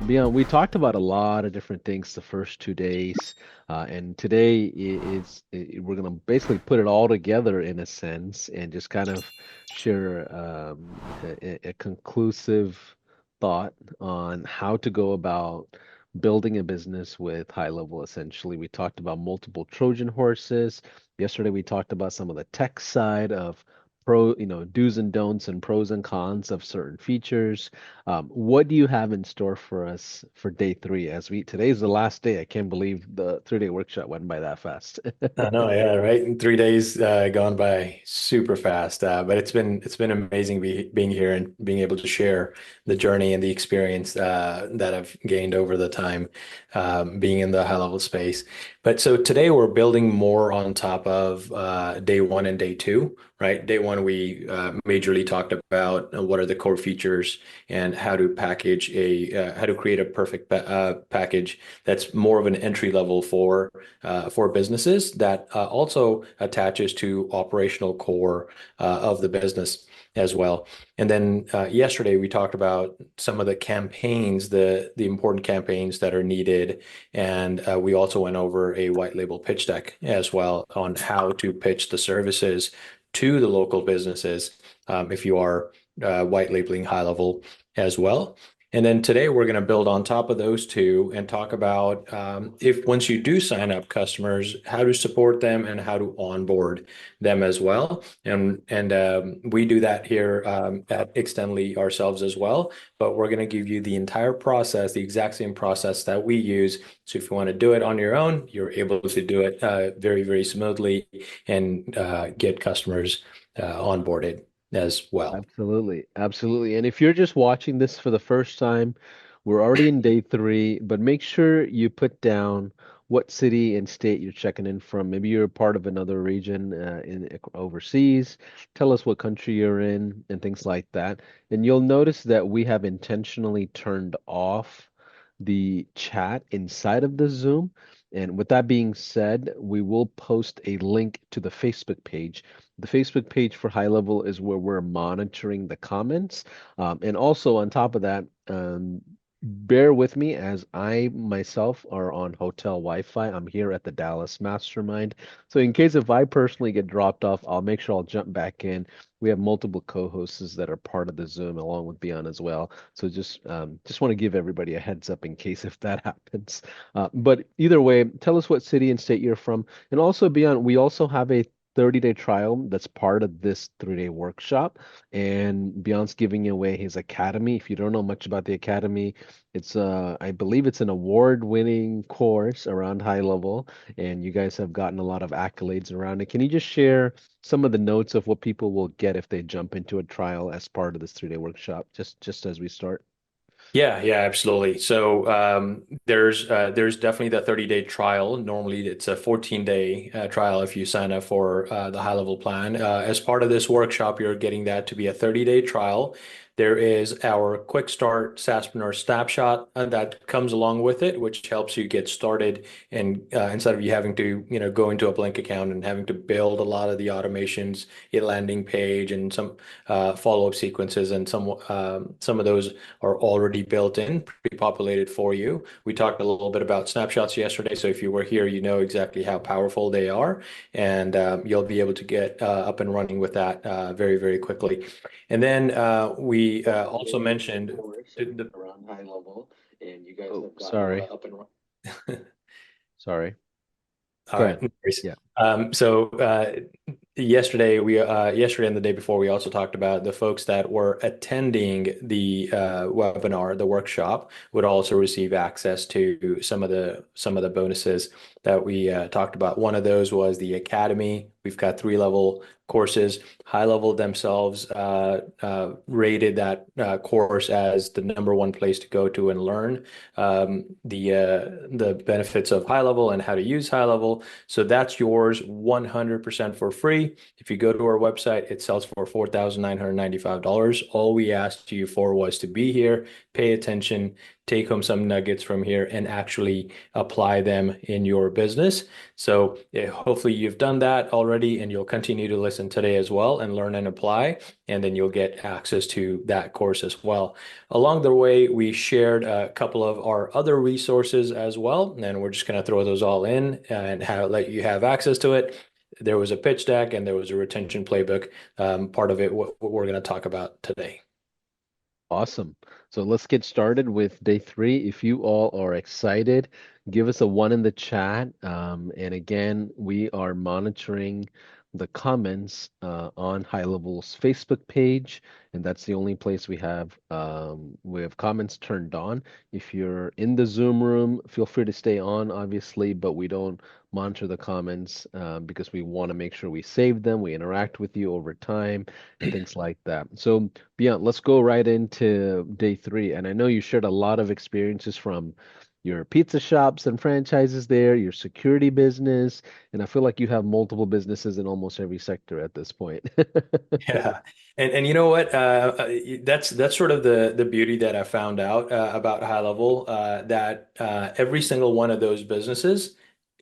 Beyond, we talked about a lot of different things the first 2 days, and today we're going to basically put it all together in a sense and just kind of share a conclusive thought on how to go about building a business with high level. Essentially, we talked about multiple Trojan horses. Yesterday, we talked about some of the tech side of do's and don'ts and pros and cons of certain features. What do you have in store for us for day three? Today's the last day. I can't believe the 3-day workshop went by that fast. I know, yeah, right. In 3 days gone by super fast, but it's been amazing being here and being able to share the journey and the experience that I've gained over the time being in the high level space. But so today we're building more on top of day one and day two, right? Day one we majorly talked about what are the core features and how to package how to create a perfect package that's more of an entry level for businesses that also attaches to operational core of the business as well. And then yesterday we talked about some of the campaigns, the important campaigns that are needed, and we also went over a white label pitch deck as well on how to pitch the services to the local businesses if you are white labeling high level as well. And then today we're going to build on top of those two and talk about if once you do sign up customers, how to support them and how to onboard them as well. And we do that here at Extendly ourselves as well. But we're going to give you the entire process, the exact same process that we use. So if you want to do it on your own, you're able to do it very, very smoothly and get customers onboarded as well. Absolutely. Absolutely. And if you're just watching this for the first time, we're already in day three, but make sure you put down what city and state you're checking in from. Maybe you're part of another region in overseas. Tell us what country you're in and things like that. And you'll notice that we have intentionally turned off the chat inside of the Zoom. And with that being said, we will post a link to the Facebook page. The Facebook page for High Level is where we're monitoring the comments. And also on top of that, bear with me as I myself are on hotel Wi-Fi. I'm here at the Dallas Mastermind. So in case if I personally get dropped off, I'll make sure I'll jump back in. We have multiple co-hosts that are part of the Zoom along with Beant as well. So just want to give everybody a heads up in case if that happens. But either way, tell us what city and state you're from. And also Beant, we also have a 30-day trial that's part of this 3-day workshop. And Beant's giving away his academy. If you don't know much about the academy, I believe it's an award-winning course around high level, and you guys have gotten a lot of accolades around it. Can you just share some of the notes of what people will get if they jump into a trial as part of this 3-day workshop, just as we start? Yeah, yeah, absolutely. So there's definitely the 30-day trial. Normally it's a 14-day trial if you sign up for the high level plan. As part of this workshop, you're getting that to be a 30-day trial. There is our quick start SaaSpreneur snapshot that comes along with it, which helps you get started. And instead of you having to, go into a blank account and having to build a lot of the automations, a landing page, and some follow-up sequences, and some of those are already built in, pre-populated for you. We talked a little bit about snapshots yesterday, so if you were here, you know exactly how powerful they are, and you'll be able to get up and running with that very, very quickly. And then we also mentioned Course the, around high level, and you guys have gotten sorry. Up and running. Sorry. all Go right, ahead. no worries. Yeah. So yesterday and the day before, we also talked about the folks that were attending the webinar, the workshop, would also receive access to some of the bonuses that we talked about. One of those was the academy. We've got 3-level courses. High level themselves rated that course as the #1 place to go to and learn the benefits of high level and how to use high level. So that's yours 100% for free. If you go to our website, it sells for $4,995. All we asked you for was to be here, pay attention, take home some nuggets from here and actually apply them in your business. So hopefully you've done that already and you'll continue to listen today as well and learn and apply. And then you'll get access to that course as well. Along the way, we shared a couple of our other resources as well, and we're just going to throw those all in and let you have access to it. There was a pitch deck and there was a retention playbook, part of it, what we're going to talk about today. Awesome. So let's get started with day three. If you all are excited, give us a one in the chat. And again, we are monitoring the comments on High Level's Facebook page, and that's the only place we have comments turned on. If you're in the Zoom room, feel free to stay on, obviously, but we don't monitor the comments because we want to make sure we save them, we interact with you over time, and things like that. So Beant, let's go right into day three. And I know you shared a lot of experiences from your pizza shops and franchises there, your security business, and I feel like you have multiple businesses in almost every sector at this point. Yeah. And you know what? That's sort of the beauty that I found out about High Level, that every single one of those businesses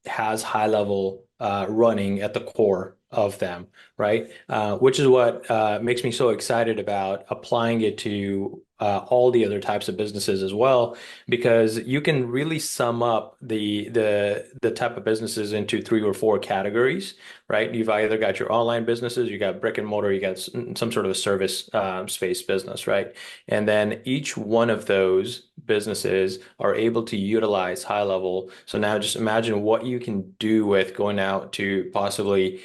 has High Level running at the core of them, right? Which is what makes me so excited about applying it to all the other types of businesses as well, because you can really sum up the type of businesses into three or four categories, right? You've either got your online businesses, you got brick and mortar, you got some sort of a service space business, right? And then each one of those businesses are able to utilize High Level. So now just imagine what you can do with going out to possibly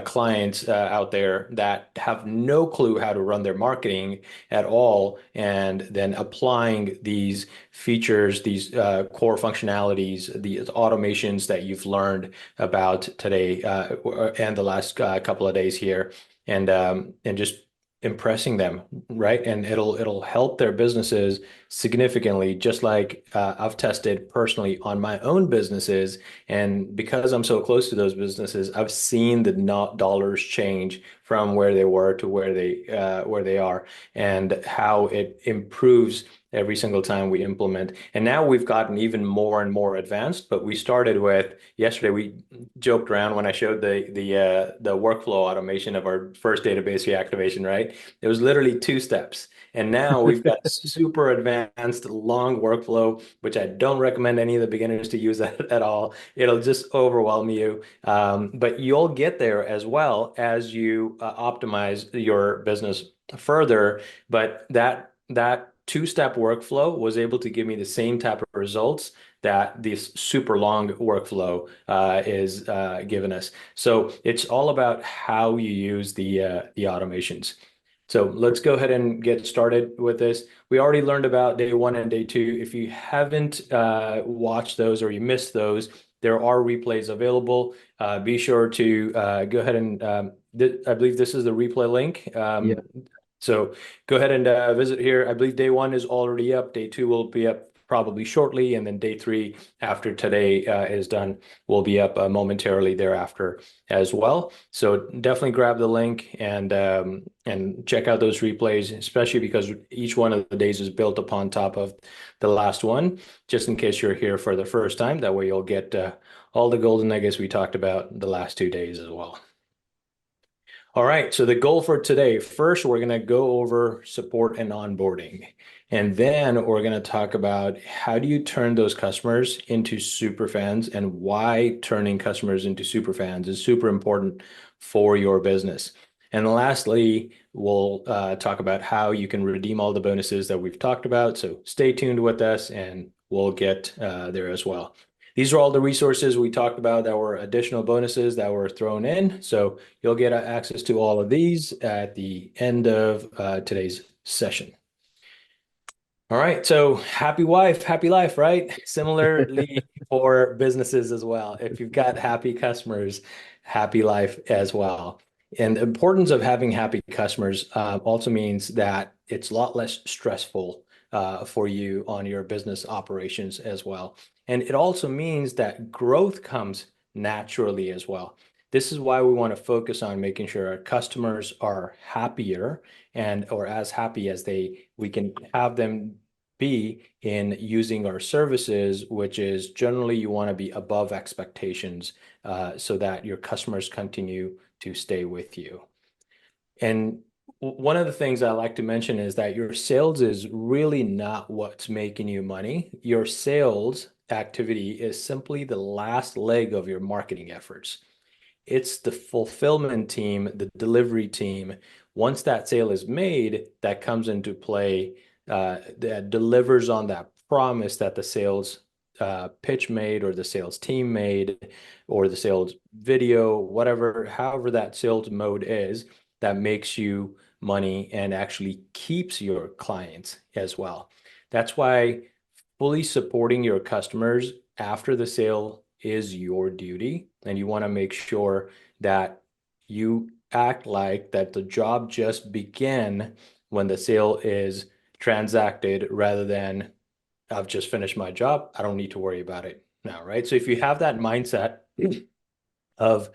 clients out there that have no clue how to run their marketing at all, and then applying these features, these core functionalities, these automations that you've learned about today and the last couple of days here, and just impressing them, right? And it'll help their businesses significantly, just like I've tested personally on my own businesses. And because I'm so close to those businesses, I've seen the not dollars change from where they were to where they are, and how it improves every single time we implement. And now we've gotten even more and more advanced, but we started with yesterday. We joked around when I showed the workflow automation of our first database reactivation, right? It was literally two steps. And now we've got super advanced long workflow, which I don't recommend any of the beginners to use that at all. It'll just overwhelm you. But you'll get there as well as you optimize your business further. But that two-step workflow was able to give me the same type of results that this super long workflow is giving us. So it's all about how you use the automations. So let's go ahead and get started with this. We already learned about day one and day two. If you haven't watched those or you missed those, there are replays available. Be sure to go ahead and I believe this is the replay link. Yeah. So go ahead and visit here. I believe day one is already up. Day two will be up probably shortly, and then day three, after today is done, will be up momentarily thereafter as well. So definitely grab the link and check out those replays, especially because each one of the days is built upon top of the last one, just in case you're here for the first time. That way you'll get all the golden nuggets we talked about the last 2 days as well. All right, so the goal for today, first, we're going to go over support and onboarding. And then we're going to talk about how do you turn those customers into super fans, and why turning customers into super fans is super important for your business. And lastly, we'll talk about how you can redeem all the bonuses that we've talked about. So stay tuned with us and we'll get there as well. These are all the resources we talked about that were additional bonuses that were thrown in. So you'll get access to all of these at the end of today's session. All right, so happy wife, happy life, right? Similarly for businesses as well. If you've got happy customers, happy life as well. And the importance of having happy customers also means that it's a lot less stressful for you on your business operations as well. And it also means that growth comes naturally as well. This is why we want to focus on making sure our customers are happier, and or as happy as we can have them be in using our services, which is generally you want to be above expectations so that your customers continue to stay with you. And one of the things I like to mention is that your sales is really not what's making you money. Your sales activity is simply the last leg of your marketing efforts. It's the fulfillment team, the delivery team. Once that sale is made, that comes into play, that delivers on that promise that the sales pitch made, or the sales team made, or the sales video, whatever, however that sales mode is, that makes you money and actually keeps your clients as well. That's why fully supporting your customers after the sale is your duty, and you want to make sure that you act like that the job just began when the sale is transacted, rather than I've just finished my job, I don't need to worry about it now, right? So if you have that mindset of,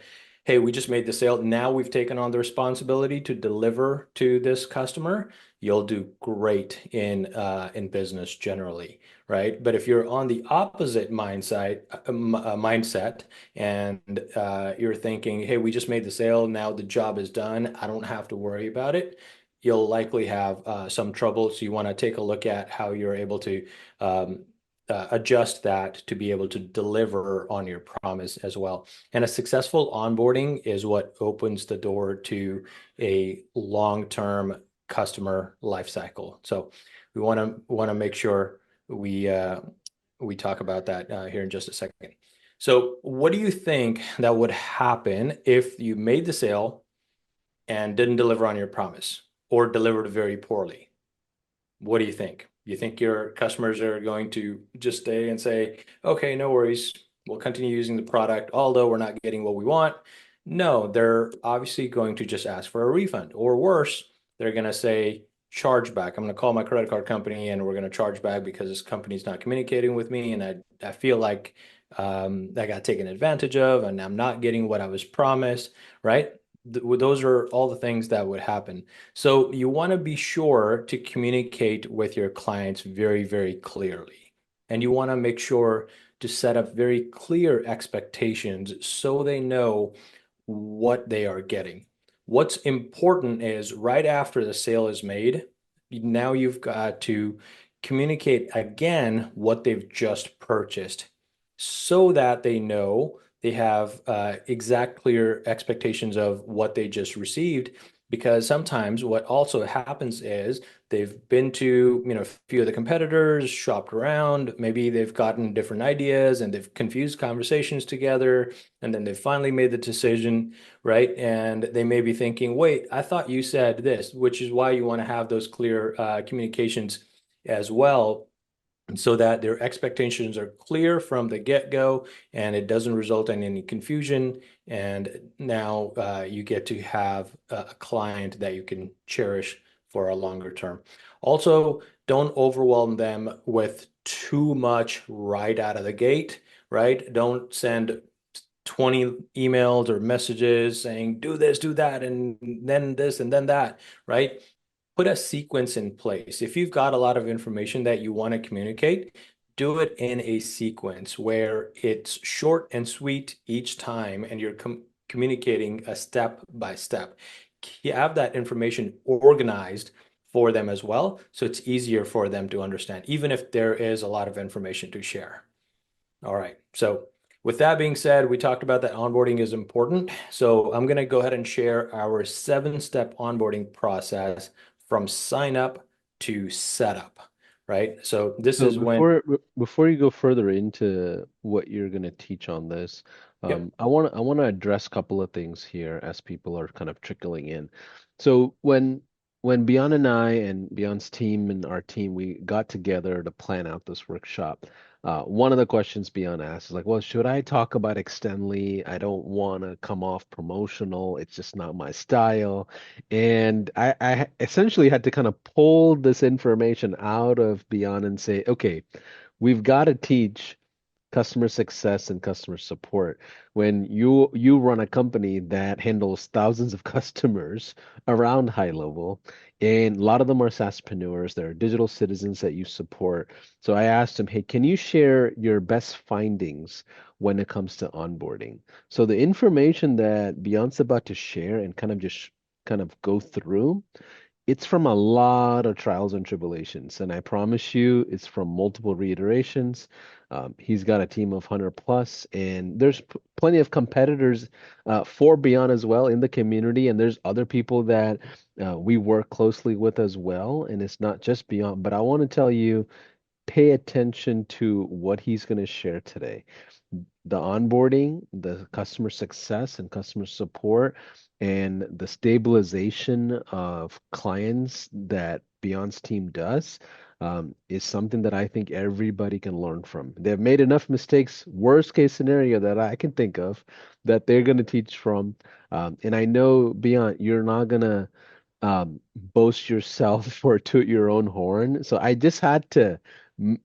hey, we just made the sale. Now we've taken on the responsibility to deliver to this customer. You'll do great in business generally, right? But if you're on the opposite mindset, and you're thinking, hey, we just made the sale. Now the job is done. I don't have to worry about it. You'll likely have some trouble. So you want to take a look at how you're able to adjust that to be able to deliver on your promise as well. And a successful onboarding is what opens the door to a long-term customer life cycle. So we want to make sure we talk about that here in just a second. So what do you think that would happen if you made the sale and didn't deliver on your promise, or delivered very poorly? What do you think? You think your customers are going to just stay and say, okay, no worries, we'll continue using the product, although we're not getting what we want? No, they're obviously going to just ask for a refund, or worse, they're going to say, charge back. I'm going to call my credit card company and we're going to charge back because this company's not communicating with me. And I feel like I got taken advantage of and I'm not getting what I was promised, right? Those are all the things that would happen. So you want to be sure to communicate with your clients very, very clearly. And you want to make sure to set up very clear expectations so they know what they are getting. What's important is right after the sale is made, now you've got to communicate again what they've just purchased so that they know they have exact clear expectations of what they just received. Because sometimes what also happens is they've been to, a few of the competitors, shopped around, maybe they've gotten different ideas and they've confused conversations together, and then they finally made the decision, right? And they may be thinking, wait, I thought you said this, which is why you want to have those clear communications as well, so that their expectations are clear from the get-go and it doesn't result in any confusion. And now you get to have a client that you can cherish for a longer term. Also, don't overwhelm them with too much right out of the gate, right? Don't send 20 emails or messages saying, do this, do that, and then this, and then that, right? Put a sequence in place. If you've got a lot of information that you want to communicate, do it in a sequence where it's short and sweet each time, and you're communicating a step by step. You have that information organized for them as well, so it's easier for them to understand, even if there is a lot of information to share. All right. So with that being said, we talked about that onboarding is important. So I'm going to go ahead and share our 7-step onboarding process from sign up to setup, right? So this So is when, before you go further into what you're going to teach on this, yep, I want to address a couple of things here as people are kind of trickling in. So when Beyond and I and Beyond's team and our team we got together to plan out this workshop, one of the questions Beyond asked is like, well, should I talk about Extendly? I don't want to come off promotional. It's just not my style. And I essentially had to kind of pull this information out of Beyond and say, okay, we've got to teach customer success and customer support. When you run a company that handles thousands of customers around high level, and a lot of them are SaaSpreneurs, they're digital citizens that you support. So I asked him, hey, can you share your best findings when it comes to onboarding? So the information that Beant's about to share and kind of go through, it's from a lot of trials and tribulations, and I promise you, it's from multiple reiterations. He's got a team of 100 plus, and there's plenty of competitors for Beyond as well in the community, and there's other people that we work closely with as well, and it's not just Beyond. But I want to tell you, pay attention to what he's going to share today. The onboarding, the customer success and customer support, and the stabilization of clients that Beyond's team does is something that I think everybody can learn from. They've made enough mistakes, worst case scenario that I can think of, that they're going to teach from. And I know, Beyond, you're not going to boast yourself or toot your own horn. So I just had to m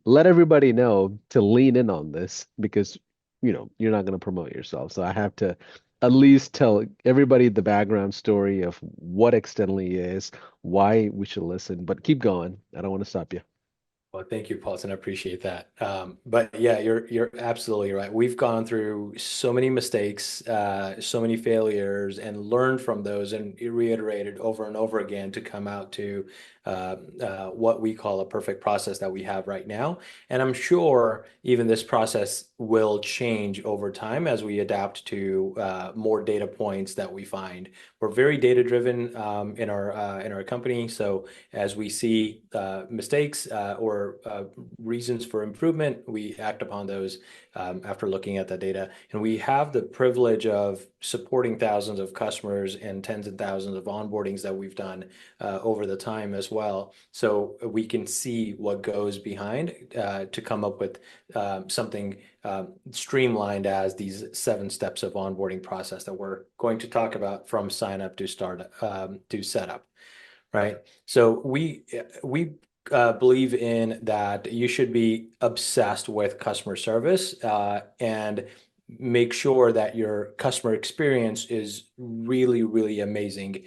let everybody know to lean in on this because, you're not going to promote yourself. So I have to at least tell everybody the background story of what Extendly is, why we should listen. But keep going. I don't want to stop you. Well, thank you, Paulson. I appreciate that. But yeah, you're absolutely right. We've gone through so many mistakes, so many failures, and learned from those, and reiterated over and over again to come out to what we call a perfect process that we have right now. And I'm sure even this process will change over time as we adapt to more data points that we find. We're very data driven in our company, so as we see mistakes or reasons for improvement, we act upon those after looking at the data. And we have the privilege of supporting thousands of customers and tens of thousands of onboardings that we've done over the time as well. So we can see what goes behind to come up with something streamlined as these 7 steps of onboarding process that we're going to talk about from sign up to start to setup. Right. So we believe in that you should be obsessed with customer service and make sure that your customer experience is really, really amazing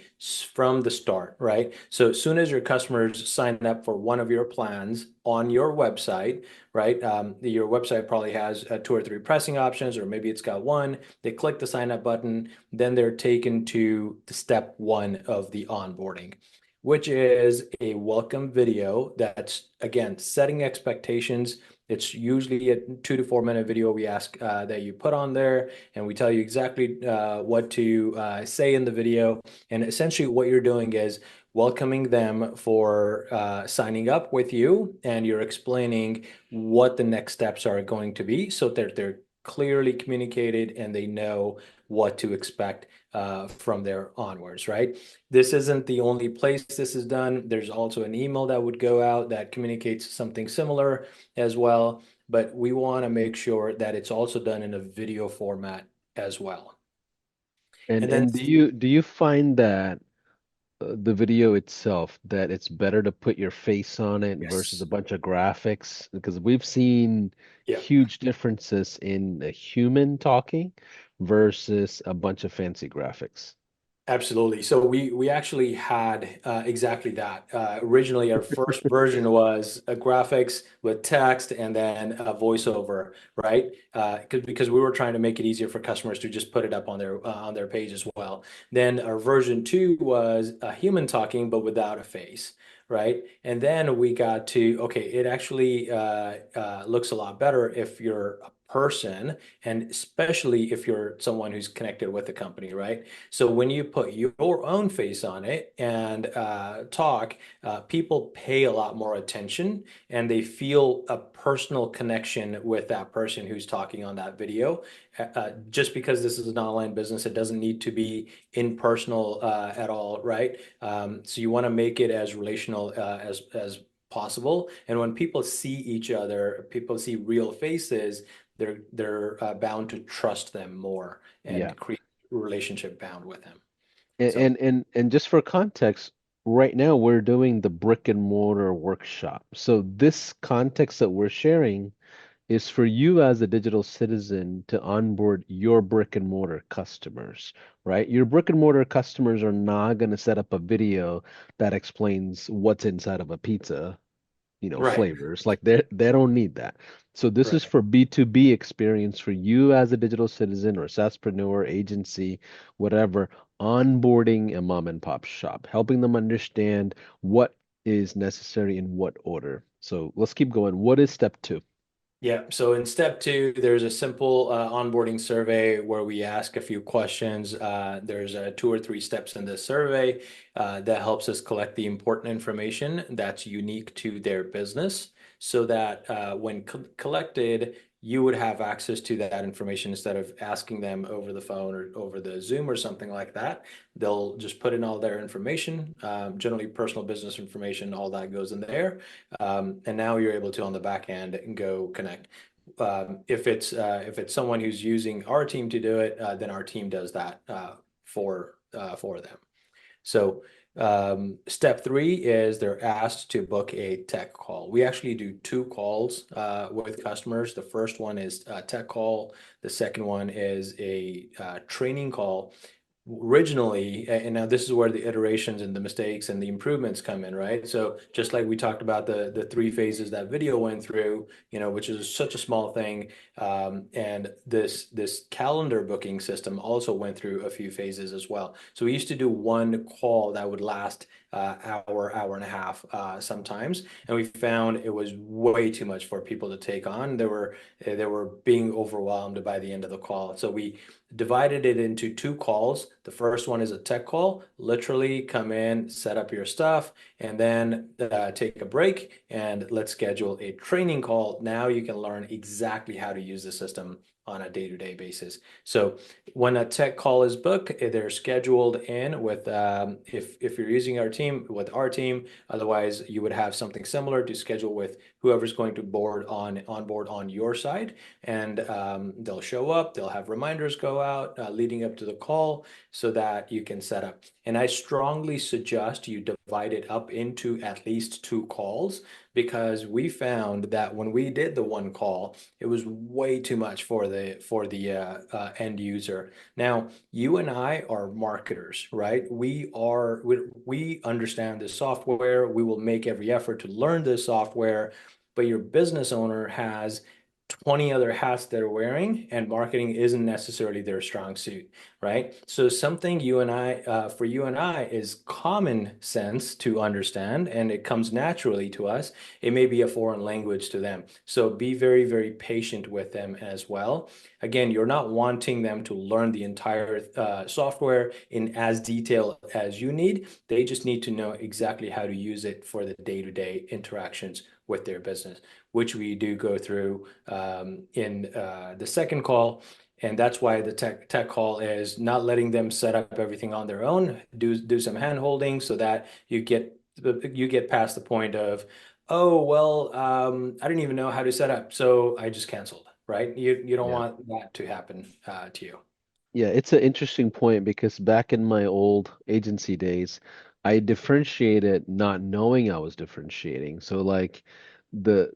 from the start, right? So as soon as your customers sign up for one of your plans on your website, right? Your website probably has 2 or 3 pricing options, or maybe it's got one. They click the sign up button, then they're taken to the step 1 of the onboarding, which is a welcome video that's, again, setting expectations. It's usually a 2 to 4 minute video we ask that you put on there, and we tell you exactly what to say in the video. And essentially, what you're doing is welcoming them for signing up with you, and you're explaining what the next steps are going to be so that they're clearly communicated and they know what to expect from there onwards, right? This isn't the only place this is done. There's also an email that would go out that communicates something similar as well, but we want to make sure that it's also done in a video format as well. And And then, and do you find that the video itself, that it's better to put your face on it versus a yes, bunch of graphics? Because we've seen yeah. huge differences in a human talking versus a bunch of fancy graphics. Absolutely. So we actually had exactly that. Originally, our first version was a graphics with text and then a voiceover, right? Because we were trying to make it easier for customers to just put it up on their page as well. Then our version 2 was a human talking but without a face, right? And then we got to, okay, it actually looks a lot better if you're a person, and especially if you're someone who's connected with the company, right? So when you put your own face on it and talk, people pay a lot more attention and they feel a personal connection with that person who's talking on that video. Just because this is an online business, it doesn't need to be impersonal at all, right? So you want to make it as relational as possible. And when people see each other, people see real faces, they're bound to trust them more Yeah. and create relationship bound with him. And So and just for context, right now we're doing the brick and mortar workshop. So this context that we're sharing is for you as a digital citizen to onboard your brick and mortar customers, right? Your brick and mortar customers are not going to set up a video that explains what's inside of a pizza, Right. flavors. Like they don't need that. So this is Right. for B2B experience for you as a digital citizen or SaaSpreneur, agency, whatever, onboarding a mom and pop shop, helping them understand what is necessary in what order. So let's keep going. What is step two? Yeah, so in step two, there's a simple onboarding survey where we ask a few questions. There's two or three steps in this survey that helps us collect the important information that's unique to their business so that when collected, you would have access to that information instead of asking them over the phone or over the Zoom or something like that. They'll just put in all their information, generally personal business information, all that goes in there. And now you're able to on the back end go connect. If it's someone who's using our team to do it, then our team does that for them. So step three is they're asked to book a tech call. We actually do two calls with customers. The first one is a tech call. The second one is a training call. Originally, and now this is where the iterations and the mistakes and the improvements come in, right? So just like we talked about the three phases that video went through, which is such a small thing, and this calendar booking system also went through a few phases as well. So we used to do one call that would last hour and a half sometimes, and we found it was way too much for people to take on. They were being overwhelmed by the end of the call. So we divided it into two calls. The first one is a tech call, literally come in, set up your stuff, and then take a break and let's schedule a training call. Now you can learn exactly how to use the system on a day-to-day basis. So when a tech call is booked, they're scheduled in with if you're using our team with our team. Otherwise, you would have something similar to schedule with whoever's going to onboard on your side, and they'll show up. They'll have reminders go out leading up to the call so that you can set up. And I strongly suggest you divide it up into at least two calls because we found that when we did the one call, it was way too much for the end user. Now, you and I are marketers, right? We understand the software. We will make every effort to learn this software, but your business owner has 20 other hats they're wearing, and marketing isn't necessarily their strong suit, right? So something for you and I is common sense to understand, and it comes naturally to us. It may be a foreign language to them. So be very, very patient with them as well. Again, you're not wanting them to learn the entire software in as detail as you need. They just need to know exactly how to use it for the day-to-day interactions with their business, which we do go through in the second call. And that's why the tech call is not letting them set up everything on their own. Do some hand holding so that you get past the point of, oh well, I didn't even know how to set up, so I just canceled. Right? You don't Yeah. want that to happen to you. Yeah, it's an interesting point because back in my old agency days, I differentiated not knowing I was differentiating. So like the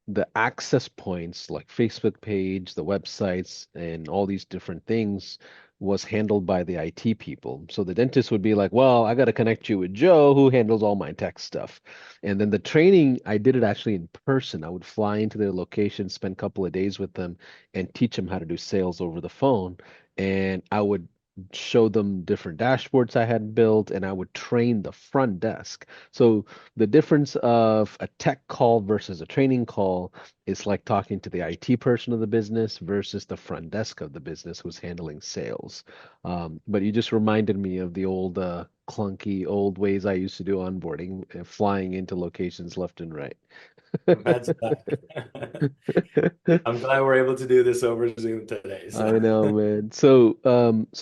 the access points like Facebook page, the websites, and all these different things was handled by the IT people. So the dentist would be like, "Well, I got to connect you with Joe who handles all my tech stuff." And then the training, I did it actually in person. I would fly into their location, spend a couple of days with them, and teach them how to do sales over the phone, and I would show them different dashboards I had built, and I would train the front desk. So the difference of a tech call versus a training call is like talking to the IT person of the business versus the front desk of the business who's handling sales. But you just reminded me of the old clunky old ways I used to do onboarding, flying into locations left and right. That's I'm glad we're able to do this over Zoom today. So I know, man. So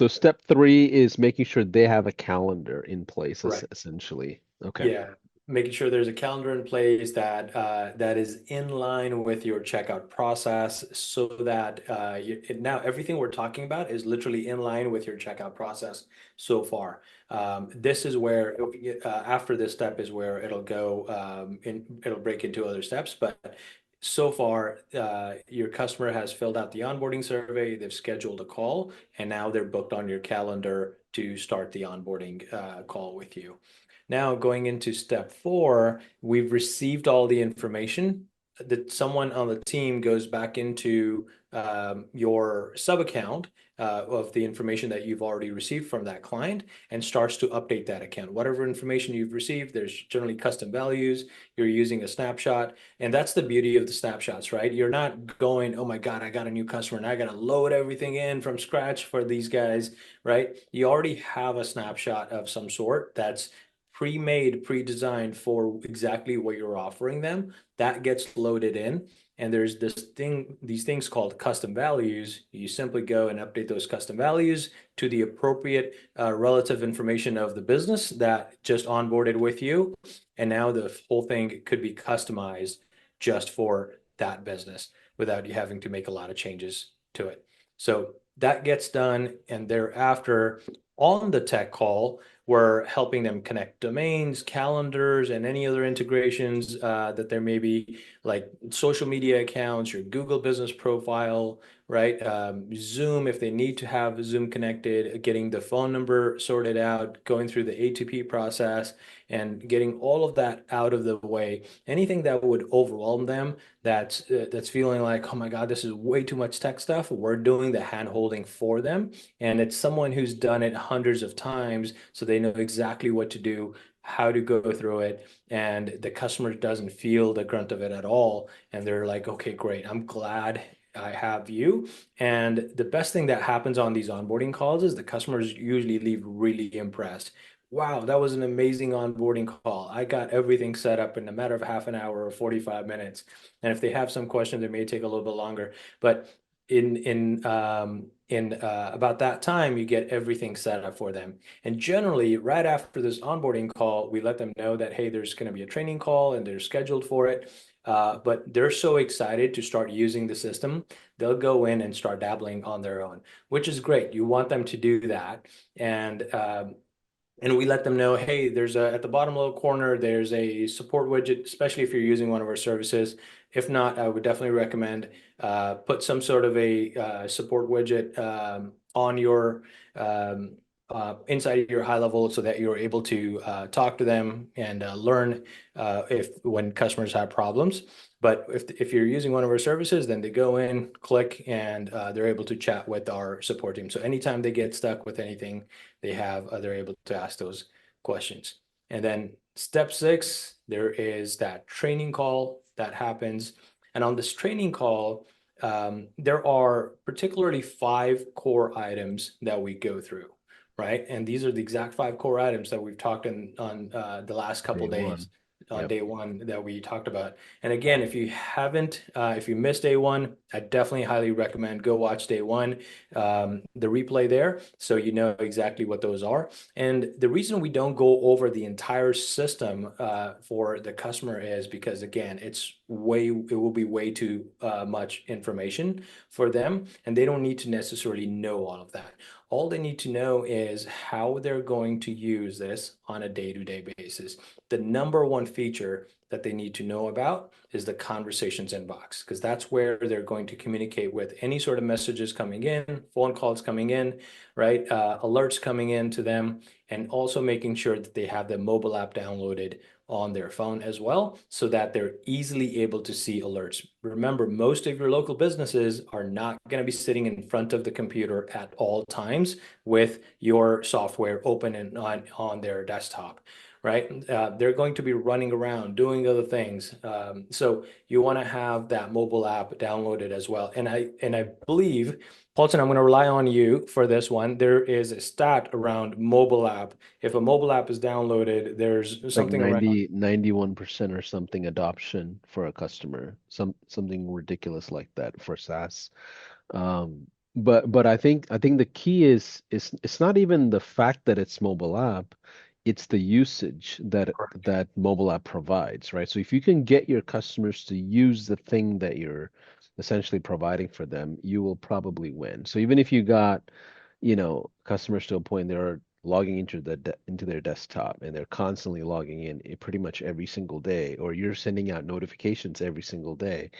step three is making sure they have a calendar in place, right. essentially. Okay. Yeah, making sure there's a calendar in place that is in line with your checkout process, so that now everything we're talking about is literally in line with your checkout process so far. This is where after this step is where it'll break into other steps, but so far, your customer has filled out the onboarding survey, they've scheduled a call, and now they're booked on your calendar to start the onboarding call with you. Now, going into step four, we've received all the information that someone on the team goes back into your sub account of the information that you've already received from that client and starts to update that account. Whatever information you've received, there's generally custom values. You're using a snapshot. And that's the beauty of the snapshots, right? You're not going, oh my God, I got a new customer and I got to load everything in from scratch for these guys, right? You already have a snapshot of some sort that's pre-made, pre-designed for exactly what you're offering them. That gets loaded in. And there's these things called custom values. You simply go and update those custom values to the appropriate relative information of the business that just onboarded with you. And now the whole thing could be customized just for that business without you having to make a lot of changes to it. So that gets done. And thereafter, on the tech call, we're helping them connect domains, calendars, and any other integrations that there may be, like social media accounts, your Google business profile, right? Zoom, if they need to have Zoom connected, getting the phone number sorted out, going through the ATP process, and getting all of that out of the way. Anything that would overwhelm them, that's feeling like, oh my God, this is way too much tech stuff. We're doing the hand holding for them, and it's someone who's done it hundreds of times, so they know exactly what to do, how to go through it, and the customer doesn't feel the grunt of it at all. And they're like, okay, great, I'm glad I have you. And the best thing that happens on these onboarding calls is the customers usually leave really impressed. Wow, that was an amazing onboarding call. I got everything set up in a matter of half an hour or 45 minutes. And if they have some questions, it may take a little bit longer. But in about that time, you get everything set up for them. And generally, right after this onboarding call, we let them know that, hey, there's going to be a training call and they're scheduled for it. But they're so excited to start using the system, they'll go in and start dabbling on their own, which is great. You want them to do that. And we let them know, hey, there's a at the bottom little corner, there's a support widget, especially if you're using one of our services. If not, I would definitely recommend put some sort of a support widget on your inside of your high level so that you're able to talk to them and learn if when customers have problems. But if you're using one of our services, then they go in, click, and they're able to chat with our support team. So anytime they get stuck with anything, they're able to ask those questions. And then step six, there is that training call that happens. And on this training call, there are particularly five core items that we go through, right? And these are the exact five core items that we've talked on the last couple Day days one. on Yep. day one that we talked about. And again, if you missed day one, I definitely highly recommend go watch day one, the replay there, so you know exactly what those are. And the reason we don't go over the entire system for the customer is because, again, it will be way too much information for them, and they don't need to necessarily know all of that. All they need to know is how they're going to use this on a day-to-day basis. The number one feature that they need to know about is the conversations inbox, because that's where they're going to communicate with any sort of messages coming in, phone calls coming in, right? Alerts coming in to them, and also making sure that they have the mobile app downloaded on their phone as well, so that they're easily able to see alerts. Remember, most of your local businesses are not going to be sitting in front of the computer at all times with your software open and on their desktop, right? They're going to be running around doing other things. So you want to have that mobile app downloaded as well. And I believe, Paulson, I'm going to rely on you for this one. There is a stat around mobile app. If a mobile app is downloaded, there's Like something around 91% or something adoption for a customer. Something ridiculous like that for SaaS. But I think the key is it's not even the fact that it's mobile app, it's the usage that mobile app provides, right? So if you can get your customers to use the thing that you're essentially providing for them, you will probably win. So even if you got, customers to a point, there are logging into their desktop, and they're constantly logging in pretty much every single day, or you're sending out notifications every single day,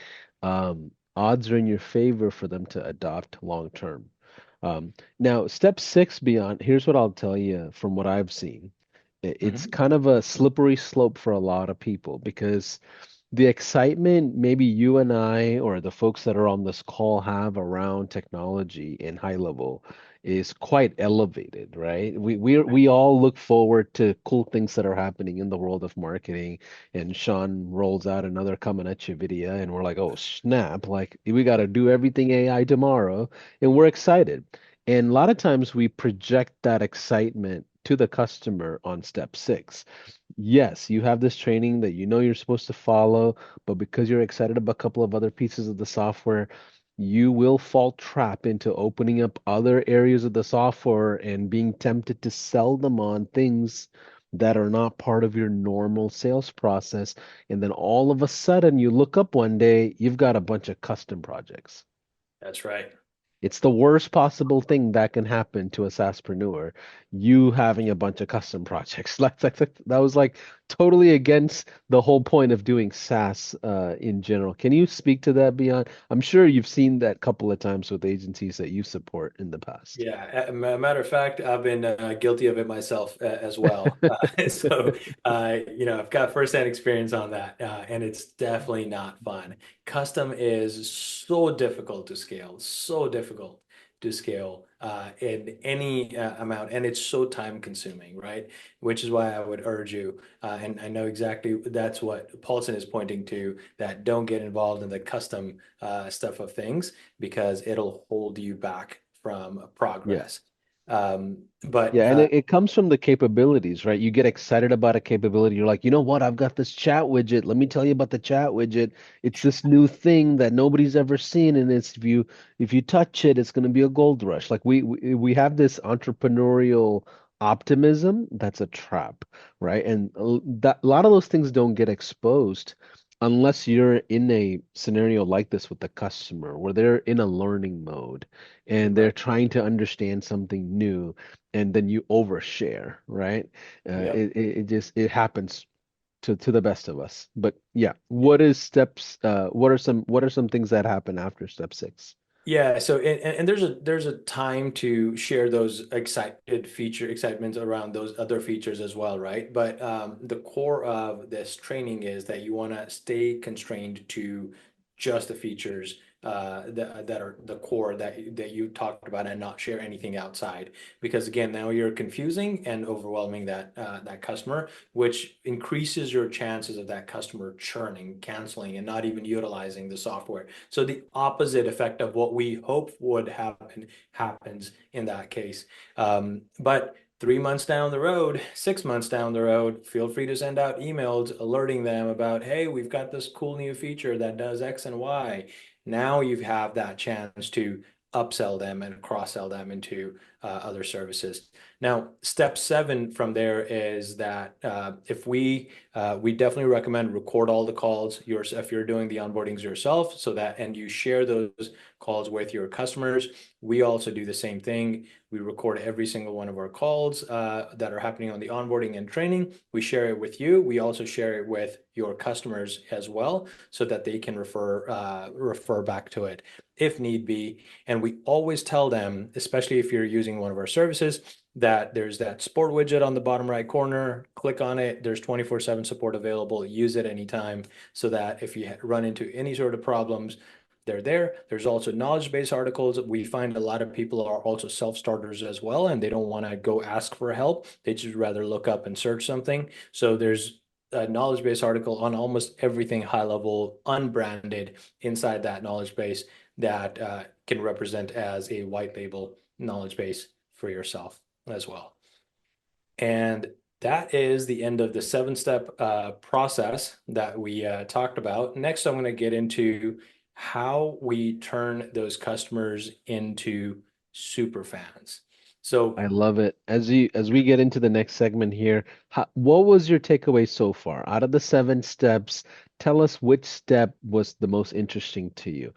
odds are in your favor for them to adopt long term. Now, step six beyond, here's what I'll tell you from what I've seen. It's Mhm. kind of a slippery slope for a lot of people because the excitement maybe you and I or the folks that are on this call have around technology in high level is quite elevated, right? We all look forward to cool things that are happening in the world of marketing, and Sean rolls out another coming at you video, and we're like, oh snap, like we got to do everything AI tomorrow, and we're excited. And a lot of times we project that excitement to the customer on step six. Yes, you have this training that you know you're supposed to follow, but because you're excited about a couple of other pieces of the software, you will fall trap into opening up other areas of the software and being tempted to sell them on things that are not part of your normal sales process. And then all of a sudden, you look up one day, you've got a bunch of custom projects. That's right. It's the worst possible thing that can happen to a SaaSpreneur, you having a bunch of custom projects. That was like totally against the whole point of doing SaaS in general. Can you speak to that beyond? I'm sure you've seen that couple of times with agencies that you support in the past. Yeah, matter of fact, I've been guilty of it myself as well. So, I've got firsthand experience on that, and it's definitely not fun. Custom is so difficult to scale, so difficult to scale in any amount, and it's so time consuming, right? Which is why I would urge you, and I know exactly that's what Paulson is pointing to, that don't get involved in the custom stuff of things because it'll hold you back from Yeah. progress. But Yeah, and it comes from the capabilities, right? You get excited about a capability. You're like, you know what? I've got this chat widget. Let me tell you about the chat widget. It's this new thing that nobody's ever seen, and it's if you touch it, it's going to be a gold rush. Like we have this entrepreneurial optimism that's a trap, right? And a lot of those things don't get exposed unless you're in a scenario like this with the customer, where they're in a learning mode and they're right, trying to understand something new, and then you overshare, right? yep. It happens to the best of us. But yeah, what are some things that happen after step six? Yeah, so and there's a time to share those excitements around those other features as well, right? But the core of this training is that you want to stay constrained to just the features that are the core that you talked about and not share anything outside. Because again, now you're confusing and overwhelming that customer, which increases your chances of that customer churning, canceling, and not even utilizing the software. So the opposite effect of what we hope would happen happens in that case. But 3 months down the road, 6 months down the road, feel free to send out emails alerting them about, hey, we've got this cool new feature that does X and Y. Now you have that chance to upsell them and cross-sell them into other services. Now, step seven from there is that if we definitely recommend record all the calls yours if you're doing the onboardings yourself, so that and you share those calls with your customers. We also do the same thing. We record every single one of our calls that are happening on the onboarding and training. We share it with you. We also share it with your customers as well, so that they can refer back to it if need be. And we always tell them, especially if you're using one of our services, that there's that support widget on the bottom right corner. Click on it. There's 24/7 support available. Use it anytime so that if you run into any sort of problems, they're there. There's also knowledge base articles. We find a lot of people are also self-starters as well, and they don't want to go ask for help. They just rather look up and search something. So there's a knowledge base article on almost everything high level, unbranded inside that knowledge base that can represent as a white label knowledge base for yourself as well. And that is the end of the 7 step process that we talked about. Next, I'm going to get into how we turn those customers into super fans. So I love it. As we get into the next segment here, what was your takeaway so far? Out of the seven steps, tell us which step was the most interesting to you.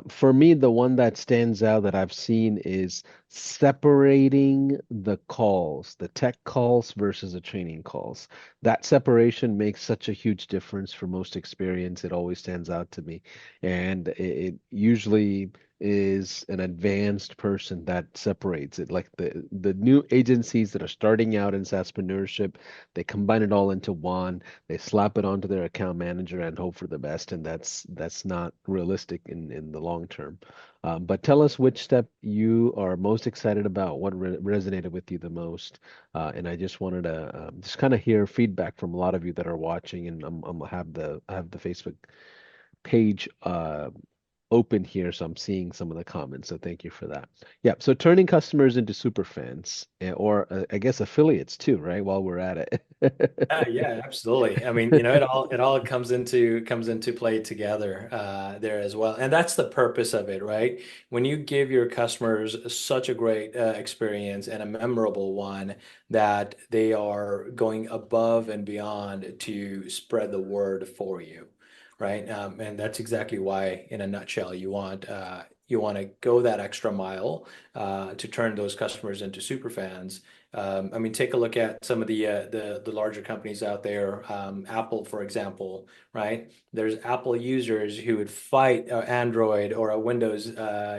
For me, the one that stands out that I've seen is separating the calls, the tech calls versus the training calls. That separation makes such a huge difference for most experience. It always stands out to me. And it usually is an advanced person that separates it. Like the new agencies that are starting out in SaaSpreneurship, they combine it all into one. They slap it onto their account manager and hope for the best, and that's not realistic in the long term. But tell us which step you are most excited about, what resonated with you the most, and I just wanted to just kind of hear feedback from a lot of you that are watching, and I'm I have the Facebook page open here, so I'm seeing some of the comments. So thank you for that. Yeah. So turning customers into super fans, or I guess affiliates too, right? While we're at it. Yeah, absolutely. I mean, it all comes into play together there as well, and that's the purpose of it, right? When you give your customers such a great experience and a memorable one that they are going above and beyond to spread the word for you, right? And that's exactly why, in a nutshell, you want to go that extra mile to turn those customers into super fans. I mean, take a look at some of the larger companies out there. Apple, for example, right? There's Apple users who would fight an Android or a Windows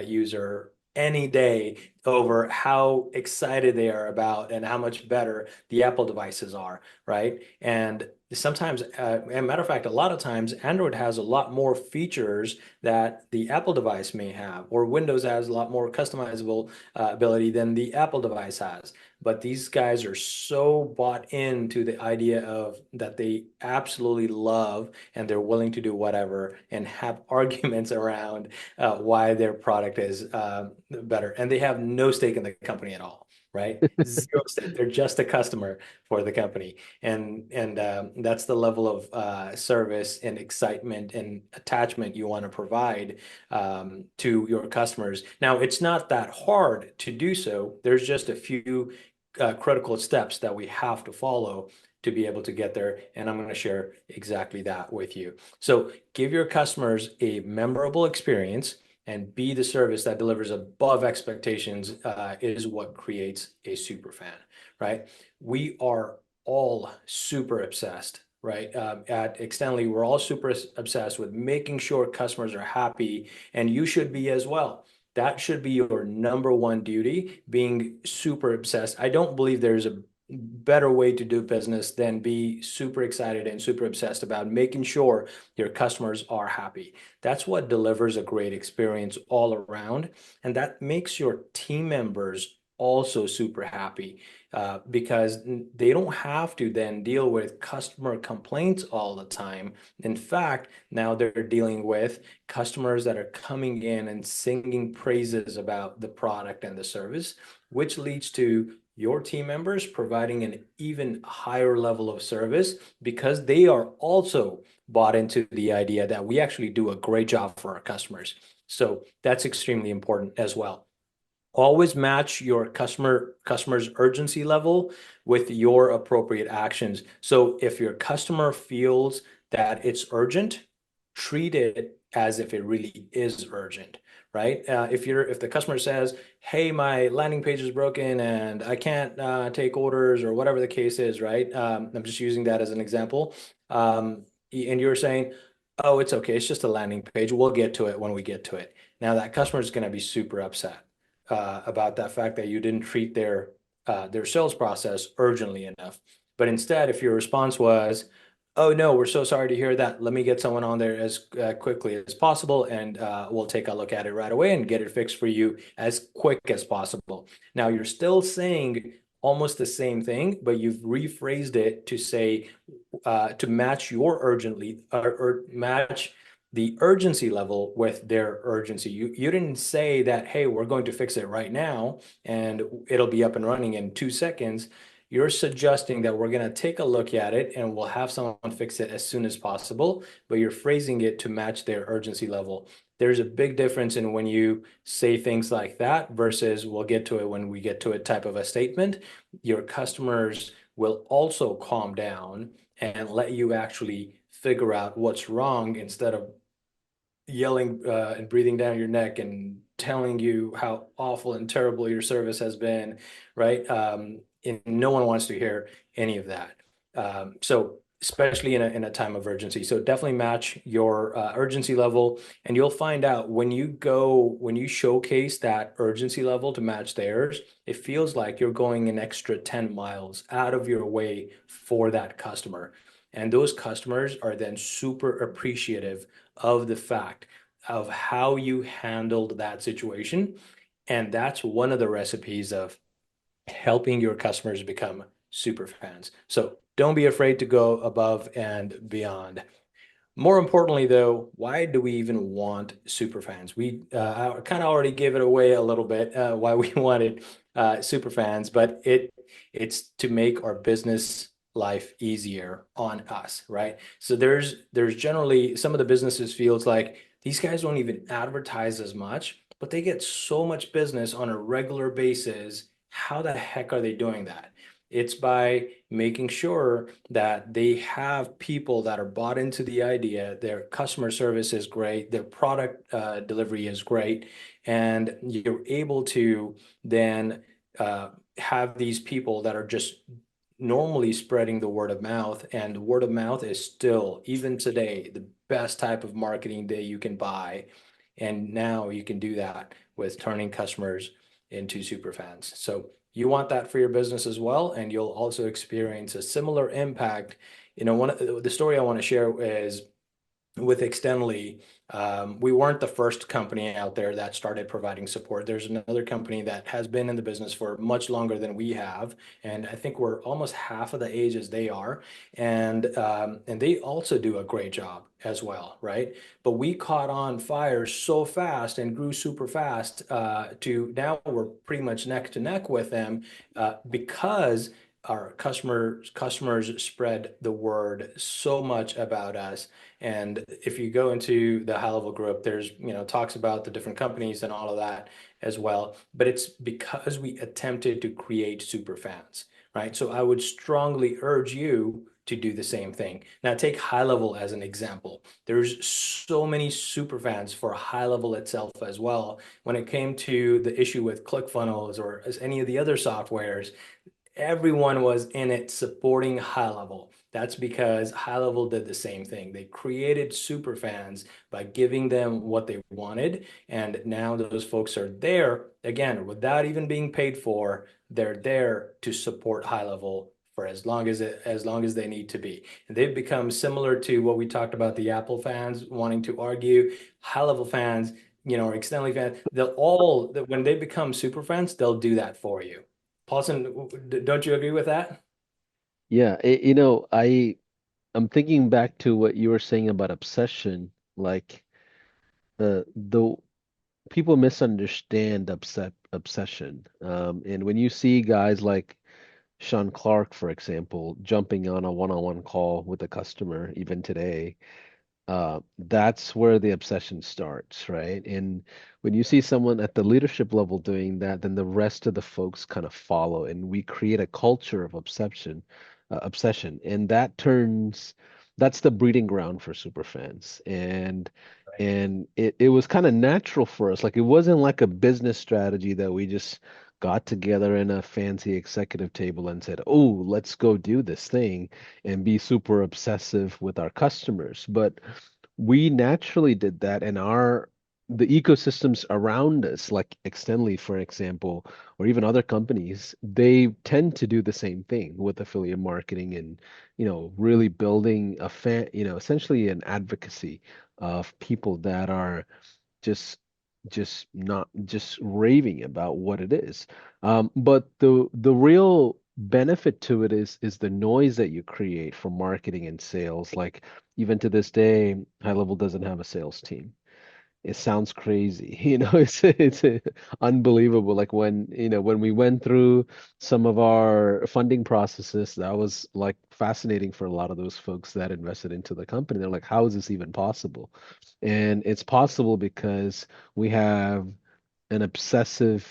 user any day over how excited they are about and how much better the Apple devices are, right? And sometimes, as a matter of fact, a lot of times Android has a lot more features that the Apple device may have, or Windows has a lot more customizable ability than the Apple device has. But these guys are so bought into the idea of that they absolutely love and they're willing to do whatever and have arguments around why their product is better. And they have no stake in the company at all, right? Zero stake. They're just a customer for the company. And that's the level of service and excitement and attachment you want to provide to your customers. Now, it's not that hard to do so. There's just a few critical steps that we have to follow to be able to get there. And I'm going to share exactly that with you. So give your customers a memorable experience and be the service that delivers above expectations is what creates a super fan, right? We are all super obsessed, right? At Extendly, we're all super obsessed with making sure customers are happy, and you should be as well. That should be your number one duty, being super obsessed. I don't believe there's a better way to do business than be super excited and super obsessed about making sure your customers are happy. That's what delivers a great experience all around. And that makes your team members also super happy because they don't have to then deal with customer complaints all the time. In fact, now they're dealing with customers that are coming in and singing praises about the product and the service, which leads to your team members providing an even higher level of service because they are also bought into the idea that we actually do a great job for our customers. So that's extremely important as well. Always match your customer's urgency level with your appropriate actions. So if your customer feels that it's urgent, treat it as if it really is urgent, right? If the customer says, "Hey, my landing page is broken and I can't take orders," or whatever the case is, right? I'm just using that as an example. And you're saying, "Oh, it's okay. It's just a landing page. We'll get to it when we get to it." Now that customer is going to be super upset about that fact that you didn't treat their sales process urgently enough. But instead, if your response was, "Oh no, we're so sorry to hear that. Let me get someone on there as quickly as possible, and we'll take a look at it right away and get it fixed for you as quick as possible." Now you're still saying almost the same thing, but you've rephrased it to say to match your urgently or match the urgency level with their urgency. You didn't say that, "Hey, we're going to fix it right now and it'll be up and running in 2 seconds." You're suggesting that we're going to take a look at it and we'll have someone fix it as soon as possible, but you're phrasing it to match their urgency level. There's a big difference in when you say things like that versus "we'll get to it when we get to it" type of a statement. Your customers will also calm down and let you actually figure out what's wrong instead of yelling and breathing down your neck and telling you how awful and terrible your service has been, right? And no one wants to hear any of that. So especially in a time of urgency. So definitely match your urgency level, and you'll find out when you showcase that urgency level to match theirs, it feels like you're going an extra 10 miles out of your way for that customer. And those customers are then super appreciative of the fact of how you handled that situation. And that's one of the recipes of helping your customers become super fans. So don't be afraid to go above and beyond. More importantly, though, why do we even want super fans? We kind of already gave it away a little bit why we wanted super fans, but it's to make our business life easier on us, right? So there's generally some of the businesses feels like these guys don't even advertise as much, but they get so much business on a regular basis. How the heck are they doing that? It's by making sure that they have people that are bought into the idea, their customer service is great, their product delivery is great, and you're able to then have these people that are just normally spreading the word of mouth. And word of mouth is still, even today, the best type of marketing that you can buy. And now you can do that with turning customers into super fans. So you want that for your business as well, and you'll also experience a similar impact. One of the story I want to share is with Extendly. We weren't the first company out there that started providing support. There's another company that has been in the business for much longer than we have, and I think we're almost half of the age as they are, and they also do a great job as well, right? But we caught on fire so fast and grew super fast to now we're pretty much neck to neck with them because our customers spread the word so much about us. And if you go into the high level group, there's, talks about the different companies and all of that as well. But it's because we attempted to create super fans, right? So I would strongly urge you to do the same thing. Now, take high level as an example. There's so many super fans for high level itself as well. When it came to the issue with ClickFunnels or as any of the other softwares, everyone was in it supporting high level. That's because high level did the same thing. They created super fans by giving them what they wanted. And now those folks are there again, without even being paid for, they're there to support high level for as long as they need to be. And they've become similar to what we talked about the Apple fans wanting to argue. High level fans, or extended fans, when they become super fans, they'll do that for you. Paulson, don't you agree with that? Yeah, I'm thinking back to what you were saying about obsession. Like the people misunderstand obsession. And when you see guys like Sean Clark, for example, jumping on a one-on-one call with a customer, even today, that's where the obsession starts, right? And when you see someone at the leadership level doing that, then the rest of the folks kind of follow, and we create a culture of obsession, and that's the breeding ground for superfans. Right. And it was kind of natural for us. Like it wasn't like a business strategy that we just got together in a fancy executive table and said, "Oh, let's go do this thing and be super obsessive with our customers." But we naturally did that, and the ecosystems around us, like Extendly, for example, or even other companies, they tend to do the same thing with affiliate marketing and, really building essentially an advocacy of people that are just just not just raving about what it is. But the real benefit to it is the noise that you create for marketing and sales. Like even to this day, High Level doesn't have a sales team. It sounds crazy, it's unbelievable. Like when we went through some of our funding processes, that was like fascinating for a lot of those folks that invested into the company. They're like, how is this even possible? And it's possible because we have an obsessive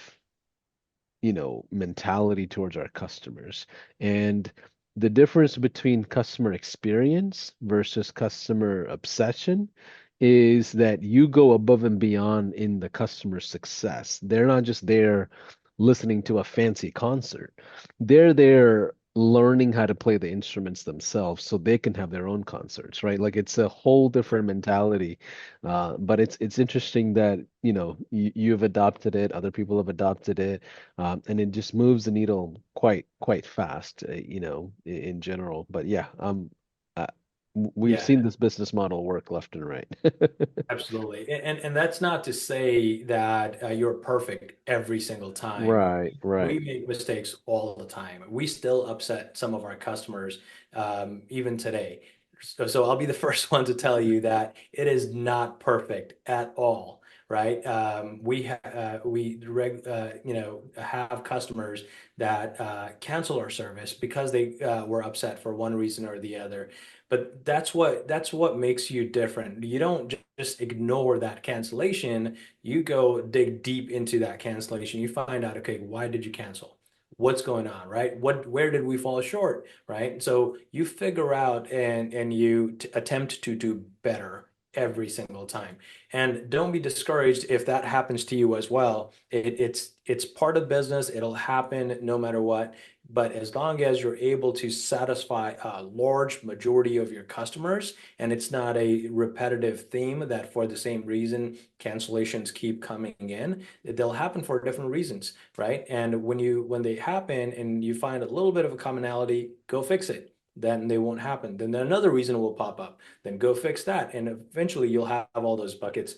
mentality towards our customers. And the difference between customer experience versus customer obsession is that you go above and beyond in the customer success. They're not just there listening to a fancy concert. They're there learning how to play the instruments themselves so they can have their own concerts, right? Like it's a whole different mentality. But it's interesting that, you've adopted it, other people have adopted it, and it just moves the needle quite fast, in general. But yeah, uh, we've Yeah. seen this business model work left and right. Absolutely. And that's not to say that you're perfect every single time. Right, right. We make mistakes all the time. We still upset some of our customers, even today. So I'll be the first one to tell you that it is not perfect at all, right? Have customers that cancel our service because they were upset for one reason or the other. But that's what makes you different. You don't just ignore that cancellation. You go dig deep into that cancellation. You find out, okay, why did you cancel? What's going on, right? Where did we fall short, right? So you figure out and you attempt to do better every single time. And don't be discouraged if that happens to you as well. It's part of business. It'll happen no matter what. But as long as you're able to satisfy a large majority of your customers, and it's not a repetitive theme that for the same reason cancellations keep coming in, they'll happen for different reasons, right? And when they happen and you find a little bit of a commonality, go fix it. Then they won't happen. Then another reason will pop up. Then go fix that, and eventually you'll have all those buckets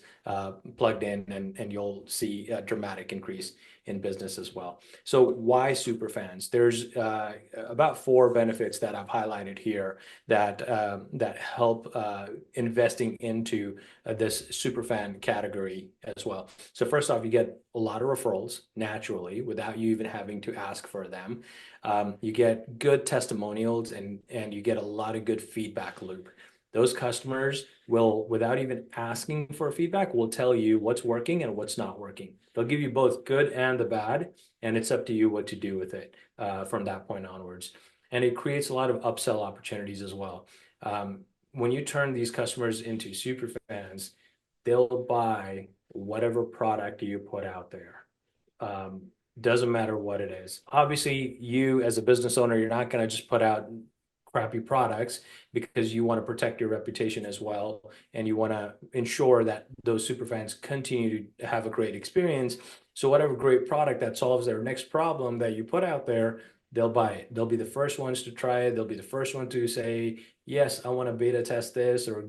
plugged in, and you'll see a dramatic increase in business as well. So why super fans? There's about four benefits that I've highlighted here that help investing into this super fan category as well. So first off, you get a lot of referrals naturally without you even having to ask for them. You get good testimonials, and you get a lot of good feedback loop. Those customers will, without even asking for feedback, will tell you what's working and what's not working. They'll give you both good and the bad, and it's up to you what to do with it from that point onwards. And it creates a lot of upsell opportunities as well. When you turn these customers into super fans, they'll buy whatever product you put out there. Um, doesn't matter what it is. Obviously, you as a business owner, you're not going to just put out crappy products because you want to protect your reputation as well. And you want to ensure that those super fans continue to have a great experience. So whatever great product that solves their next problem that you put out there, they'll buy it. They'll be the first ones to try it. They'll be the first one to say, yes, I want to beta test this, or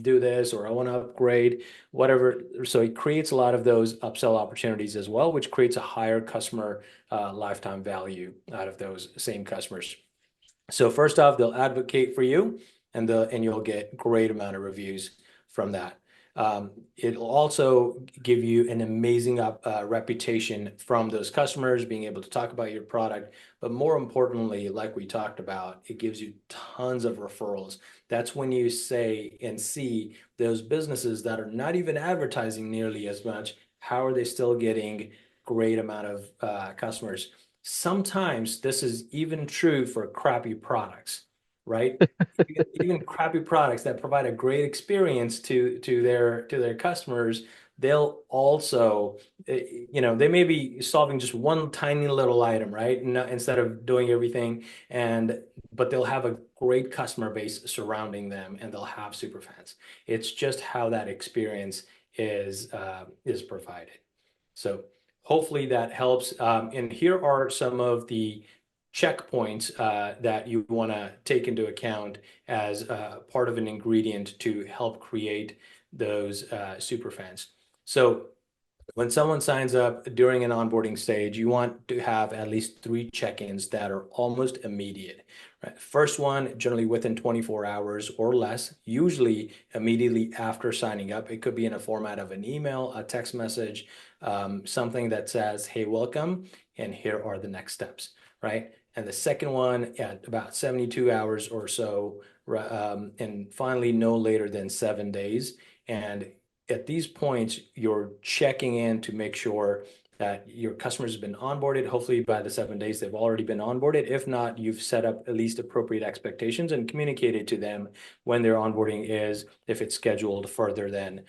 do this, or I want to upgrade, whatever. So it creates a lot of those upsell opportunities as well, which creates a higher customer lifetime value out of those same customers. So first off, they'll advocate for you, and you'll get great amount of reviews from that. It'll also give you an amazing reputation from those customers, being able to talk about your product. But more importantly, like we talked about, it gives you tons of referrals. That's when you say and see those businesses that are not even advertising nearly as much. How are they still getting great amount of customers? Sometimes this is even true for crappy products, right? Even crappy products that provide a great experience to their customers, they'll also, they may be solving just one tiny little item, right? Instead of doing everything, but they'll have a great customer base surrounding them, and they'll have super fans. It's just how that experience is provided. So hopefully that helps. And here are some of the checkpoints that you want to take into account as part of an ingredient to help create those super fans. So when someone signs up during an onboarding stage, you want to have at least three check-ins that are almost immediate. Right? First one, generally within 24 hours or less, usually immediately after signing up. It could be in a format of an email, a text message, something that says, hey, welcome, and here are the next steps, right? And the second one at about 72 hours or so, and finally no later than 7 days. And at these points, you're checking in to make sure that your customers have been onboarded. Hopefully by the 7 days, they've already been onboarded. If not, you've set up at least appropriate expectations and communicated to them when their onboarding is, if it's scheduled further than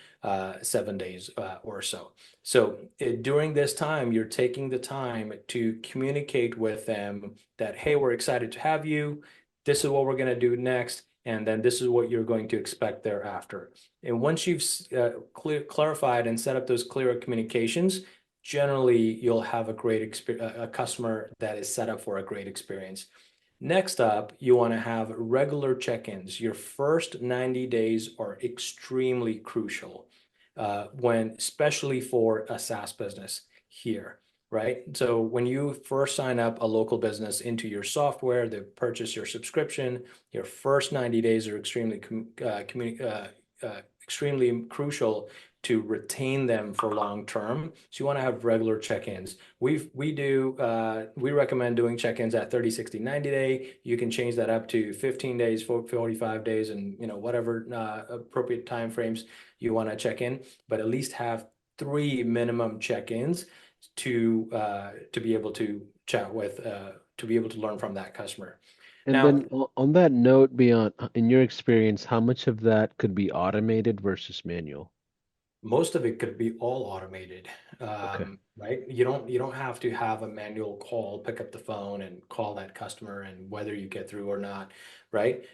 7 days or so. So during this time, you're taking the time to communicate with them that, hey, we're excited to have you. This is what we're going to do next. And then this is what you're going to expect thereafter. And once you've clarified and set up those clearer communications, generally you'll have a great experience, a customer that is set up for a great experience. Next up, you want to have regular check-ins. Your first 90 days are extremely crucial especially for a SaaS business here, right? So when you first sign up a local business into your software, they purchase your subscription, your first 90 days are extremely crucial to retain them for long term. So you want to have regular check-ins. We recommend doing check-ins at 30, 60, 90 day. You can change that up to 15 days, 45 days, and whatever appropriate time frames you want to check in, but at least have 3 minimum check-ins to be able to chat with to be able to learn from that customer. And Now, then on that note, Beyond, in your experience, how much of that could be automated versus manual? most of it could be all automated, Okay. right? You don't have to have a manual call, pick up the phone and call that customer and whether you get through or not, right?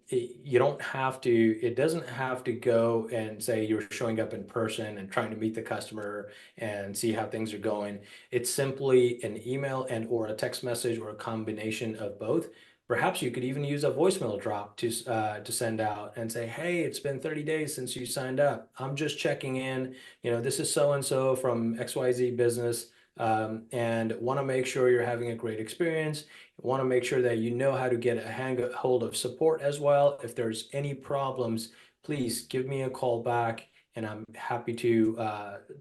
You don't have to. It doesn't have to go and say you're showing up in person and trying to meet the customer and see how things are going. It's simply an email and or a text message or a combination of both. Perhaps you could even use a voicemail drop to send out and say, "Hey, it's been 30 days since you signed up. I'm just checking in. This is so and so from XYZ business, and want to make sure you're having a great experience. Want to make sure that you know how to get a hang hold of support as well. If there's any problems, please give me a call back." And I'm happy to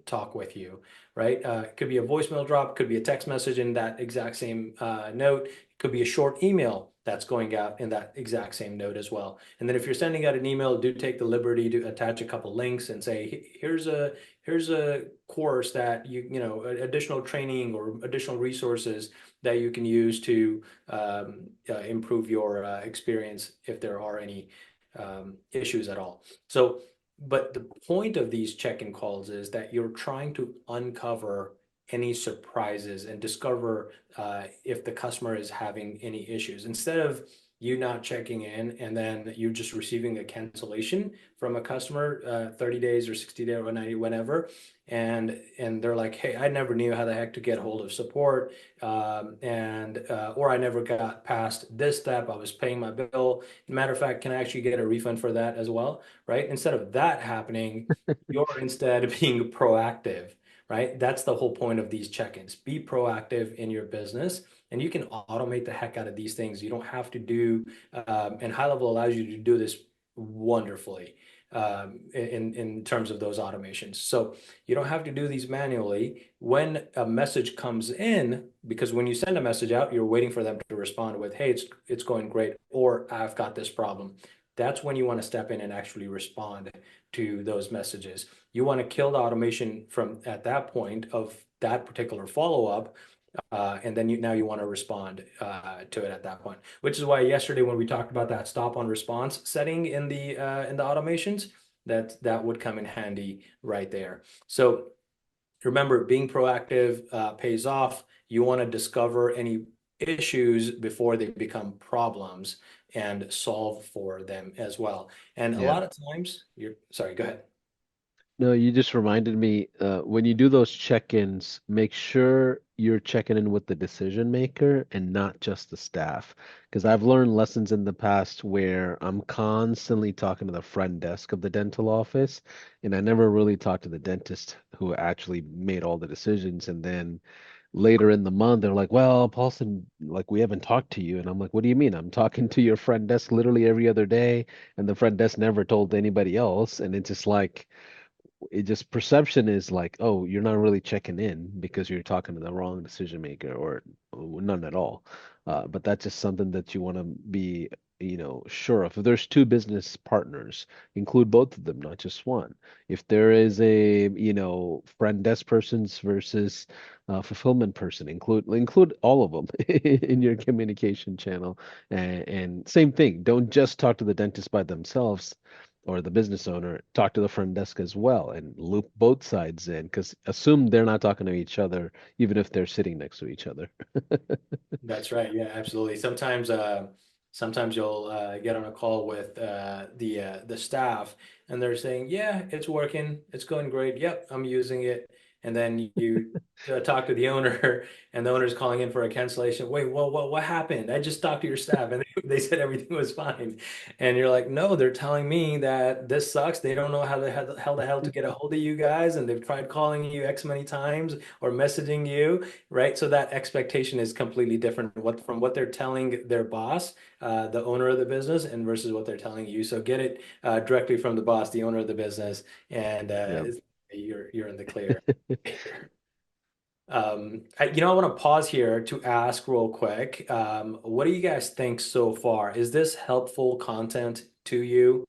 talk with you, right? It could be a voicemail drop, could be a text message in that exact same note. Could be a short email that's going out in that exact same note as well. And then if you're sending out an email, do take the liberty to attach a couple links and say, here's a course that additional training or additional resources that you can use to improve your experience if there are any issues at all. So, but the point of these check-in calls is that you're trying to uncover any surprises and discover if the customer is having any issues. Instead of you not checking in and then you just receiving a cancellation from a customer 30 days or 60 days or 90, whenever, and they're like, hey, I never knew how the heck to get hold of support, and or I never got past this step. I was paying my bill. Matter of fact, can I actually get a refund for that as well? Right? Instead of that happening, you're instead being proactive, right? That's the whole point of these check-ins. Be proactive in your business, and you can automate the heck out of these things. You don't have to do, and high level allows you to do this wonderfully in terms of those automations. So you don't have to do these manually. When a message comes in, because when you send a message out, you're waiting for them to respond with, "Hey, it's going great," or "I've got this problem." That's when you want to step in and actually respond to those messages. You want to kill the automation from at that point of that particular follow-up, and then now you want to respond to it at that point. Which is why yesterday when we talked about that stop on response setting in the automations, that would come in handy right there. So remember, being proactive pays off. You want to discover any issues before they become problems and solve for them as well. And a Yeah. lot of times, you're sorry, go ahead. No, you just reminded me, when you do those check-ins, make sure you're checking in with the decision maker and not just the staff. Because I've learned lessons in the past where I'm constantly talking to the front desk of the dental office, and I never really talked to the dentist who actually made all the decisions. And then later in the month, they're like, "Well, Paulson, like we haven't talked to you." And I'm like, "What do you mean? I'm talking to your front desk literally every other day, and the front desk never told anybody else." And it's just like, it just perception is like, oh, you're not really checking in because you're talking to the wrong decision maker or none at all. But that's just something that you want to be sure of. If there's two business partners, include both of them, not just one. If there is a, front desk persons versus fulfillment person, include all of them in your communication channel. And same thing, don't just talk to the dentist by themselves or the business owner, talk to the front desk as well and loop both sides in, because assume they're not talking to each other, even if they're sitting next to each other. That's right. Yeah, absolutely. Sometimes you'll get on a call with the staff, and they're saying, "Yeah, it's working. It's going great. Yep, I'm using it." And then you talk to the owner, and the owner's calling in for a cancellation. Wait, well, what happened? I just talked to your staff, and they said everything was fine. And you're like, "No, they're telling me that this sucks. They don't know how the hell to get a hold of you guys, and they've tried calling you X many times or messaging you." Right? So that expectation is completely different from what they're telling their boss, the owner of the business, and versus what they're telling you. So get it directly from the boss, the owner of the business, and Yeah. you're in the clear. I want to pause here to ask real quick. What do you guys think so far? Is this helpful content to you?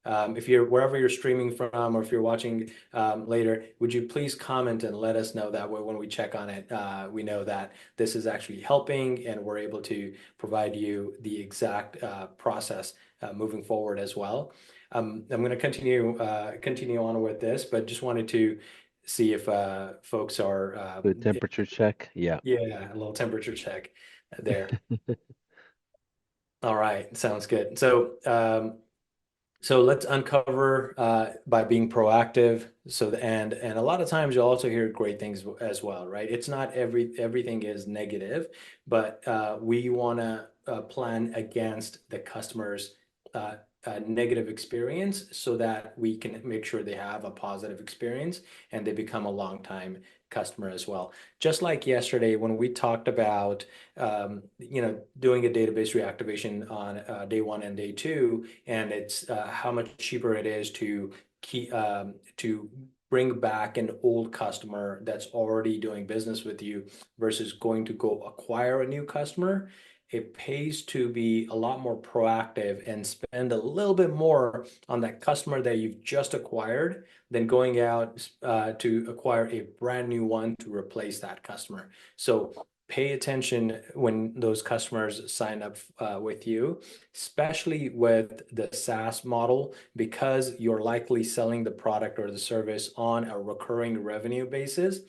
If you're wherever you're streaming from, or if you're watching later, would you please comment and let us know that way when we check on it, we know that this is actually helping and we're able to provide you the exact process moving forward as well. I'm going to continue on with this, but just wanted to see if folks are The temperature check. Yeah. yeah, a little temperature check there. All right, sounds good. So let's uncover by being proactive. And a lot of times you'll also hear great things as well, right? It's not everything is negative, but we want to plan against the customer's negative experience so that we can make sure they have a positive experience and they become a long time customer as well. Just like yesterday when we talked about doing a database reactivation on day one and day two, and it's how much cheaper it is to bring back an old customer that's already doing business with you versus going to go acquire a new customer. It pays to be a lot more proactive and spend a little bit more on that customer that you've just acquired than going out to acquire a brand new one to replace that customer. So pay attention when those customers sign up with you, especially with the SaaS model, because you're likely selling the product or the service on a recurring revenue basis.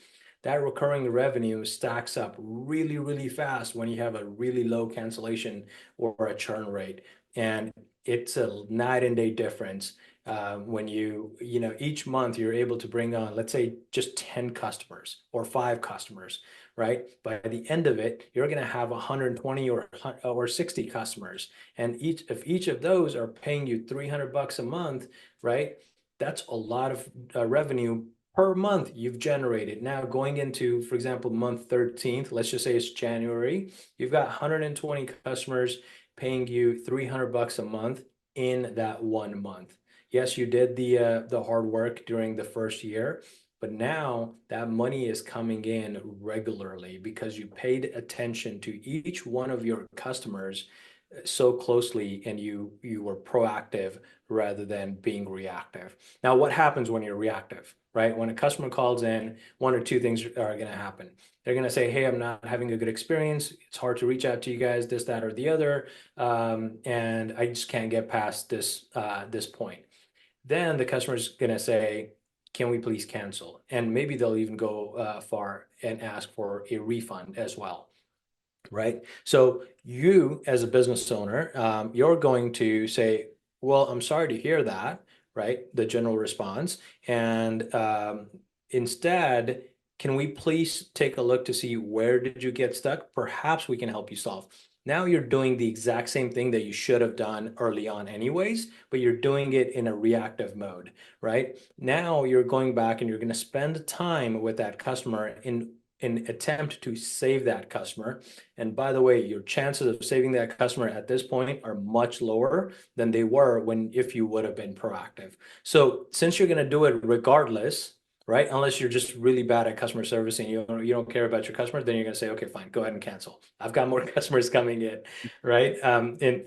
That recurring revenue stacks up really, really fast when you have a really low cancellation or a churn rate. And it's a night and day difference when each month you're able to bring on, let's say, just 10 customers or 5 customers, right? By the end of it, you're going to have 120 or 60 customers. And each of those are paying you $300 a month, right? That's a lot of revenue per month you've generated. Now going into, for example, month 13th, let's just say it's January, you've got 120 customers paying you $300 a month in that 1 month. Yes, you did the hard work during the first year, but now that money is coming in regularly because you paid attention to each one of your customers so closely, and you were proactive rather than being reactive. Now, what happens when you're reactive, right? When a customer calls in, one or two things are going to happen. They're going to say, "Hey, I'm not having a good experience. It's hard to reach out to you guys, this, that, or the other, and I just can't get past this point." Then the customer's going to say, "Can we please cancel?" And maybe they'll even go far and ask for a refund as well, right? So you, as a business owner, you're going to say, "Well, I'm sorry to hear that," right? The general response. And instead, can we please take a look to see where did you get stuck? Perhaps we can help you solve. Now you're doing the exact same thing that you should have done early on anyways, but you're doing it in a reactive mode, right? Now you're going back and you're going to spend time with that customer in an attempt to save that customer. And by the way, your chances of saving that customer at this point are much lower than they were if you would have been proactive. So since you're going to do it regardless, right? Unless you're just really bad at customer service and you don't care about your customers, then you're gonna say, okay, fine, go ahead and cancel. I've got more customers coming in, right? And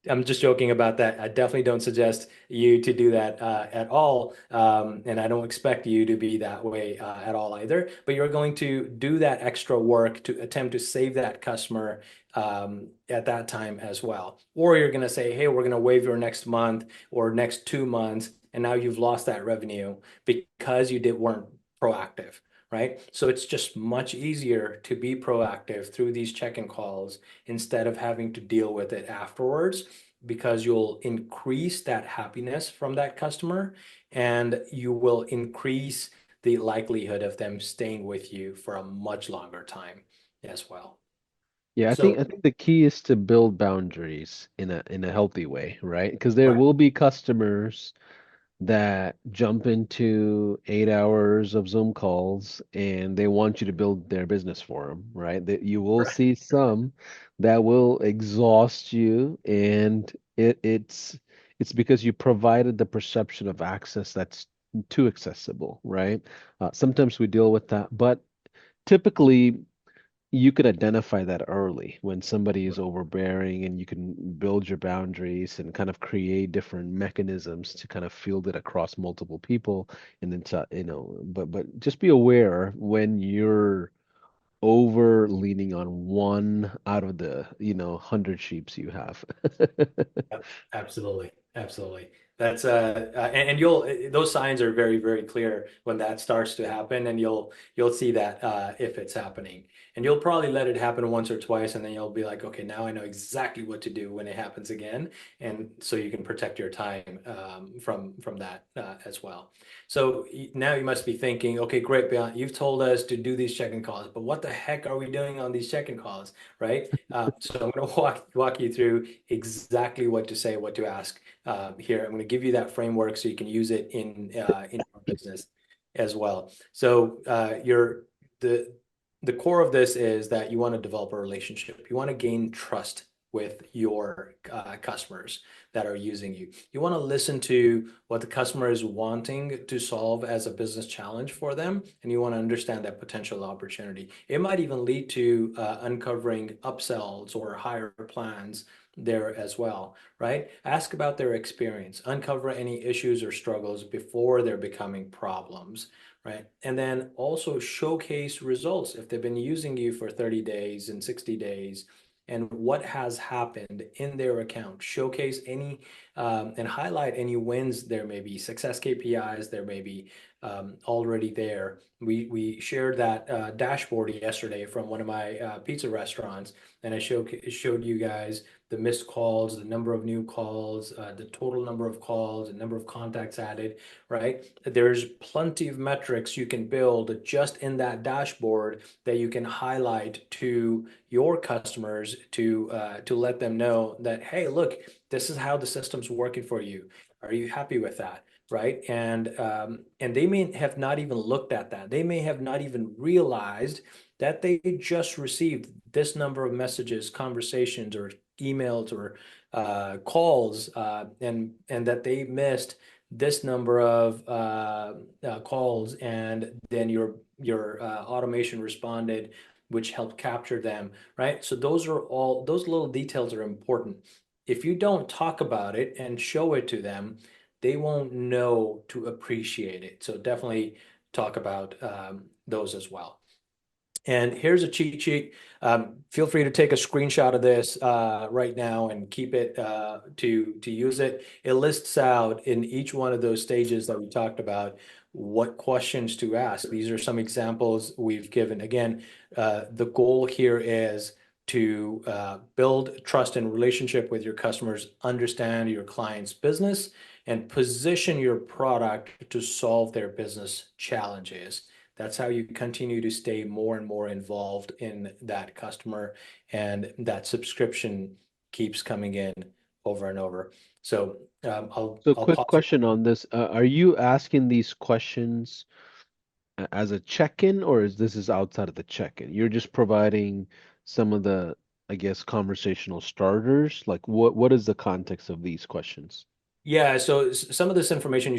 I'm just joking about that. I definitely don't suggest you to do that at all, and I don't expect you to be that way at all either. But you're going to do that extra work to attempt to save that customer at that time as well. Or you're going to say, hey, we're going to waive your next month or next 2 months, and now you've lost that revenue because weren't proactive, right? So it's just much easier to be proactive through these check-in calls instead of having to deal with it afterwards, because you'll increase that happiness from that customer and you will increase the likelihood of them staying with you for a much longer time as well. Yeah, So, I think the key is to build boundaries in a healthy way, right? Because there right, will be customers that jump into 8 hours of Zoom calls and they want you to build their business for them, right? That you will right. see some that will exhaust you, and it's because you provided the perception of access that's too accessible, right? Sometimes we deal with that, but typically you could identify that early when somebody is overbearing, and you can build your boundaries and kind of create different mechanisms to kind of field it across multiple people. And then but just be aware when you're over leaning on one out of the 100 sheeps you have. Yep, absolutely. Absolutely. That's and you'll those signs are very, very clear when that starts to happen, and you'll see that if it's happening. And you'll probably let it happen once or twice, and then you'll be like, okay, now I know exactly what to do when it happens again. And so you can protect your time from that as well. So now you must be thinking, okay, great, Beant, you've told us to do these check-in calls, but what the heck are we doing on these check-in calls, right? So I'm going to walk you through exactly what to say, what to ask here. I'm going to give you that framework so you can use it in your business as well. So the the core of this is that you want to develop a relationship. You want to gain trust with your customers that are using you. You want to listen to what the customer is wanting to solve as a business challenge for them, and you want to understand that potential opportunity. It might even lead to uncovering upsells or higher plans there as well, right? Ask about their experience, uncover any issues or struggles before they're becoming problems, right? And then also showcase results if they've been using you for 30 days and 60 days and what has happened in their account. Showcase any and highlight any wins there may be, success KPIs there may be already there. We shared that dashboard yesterday from one of my pizza restaurants, and I showed you guys the missed calls, the number of new calls, the total number of calls, the number of contacts added, right? There's plenty of metrics you can build just in that dashboard that you can highlight to your customers to let them know that, hey, look, this is how the system's working for you. Are you happy with that? Right. And they may have not even looked at that. They may have not even realized that they just received this number of messages, conversations, or emails or calls, and that they missed this number of calls, and then your automation responded, which helped capture them, right? So those little details are important. If you don't talk about it and show it to them, they won't know to appreciate it. So definitely talk about those as well. And here's a cheat sheet. Feel free to take a screenshot of this right now and keep it to use it. It lists out in each one of those stages that we talked about what questions to ask. These are some examples we've given. Again, the goal here is to build trust and relationship with your customers, understand your client's business, and position your product to solve their business challenges. That's how you continue to stay more and more involved in that customer, and that subscription keeps coming in over and over. So So I'll quick pause it. question on this. Are you asking these questions as a check-in, or is this is outside of the check-in? You're just providing some of the, I guess, conversational starters. Like what is the context of these questions? Yeah, so some of this information you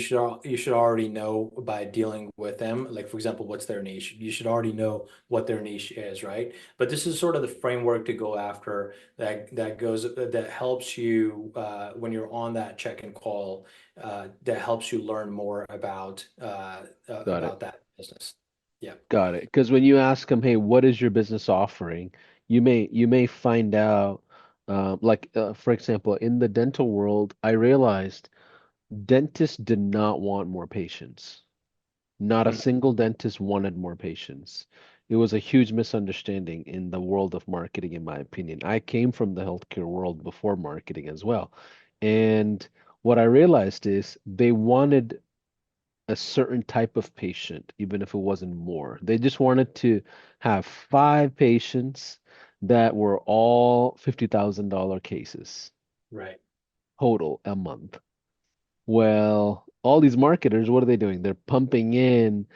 should already know by dealing with them. Like for example, what's their niche? You should already know what their niche is, right? But this is sort of the framework to go after that helps you when you're on that check-in call that helps you learn more Got it. about that business. Yeah. Got it. Because when you ask them, hey, what is your business offering? You may find out, for example, in the dental world, I realized dentists did not want more patients. Not a Mm, single dentist wanted more patients. It was a huge misunderstanding in the world of marketing, in my opinion. I came from the healthcare world before marketing as well. And what I realized is they wanted a certain type of patient, even if it wasn't more. They just wanted to have five patients that were all $50,000 cases right. total a month. Well, all these marketers, what are they doing? They're pumping in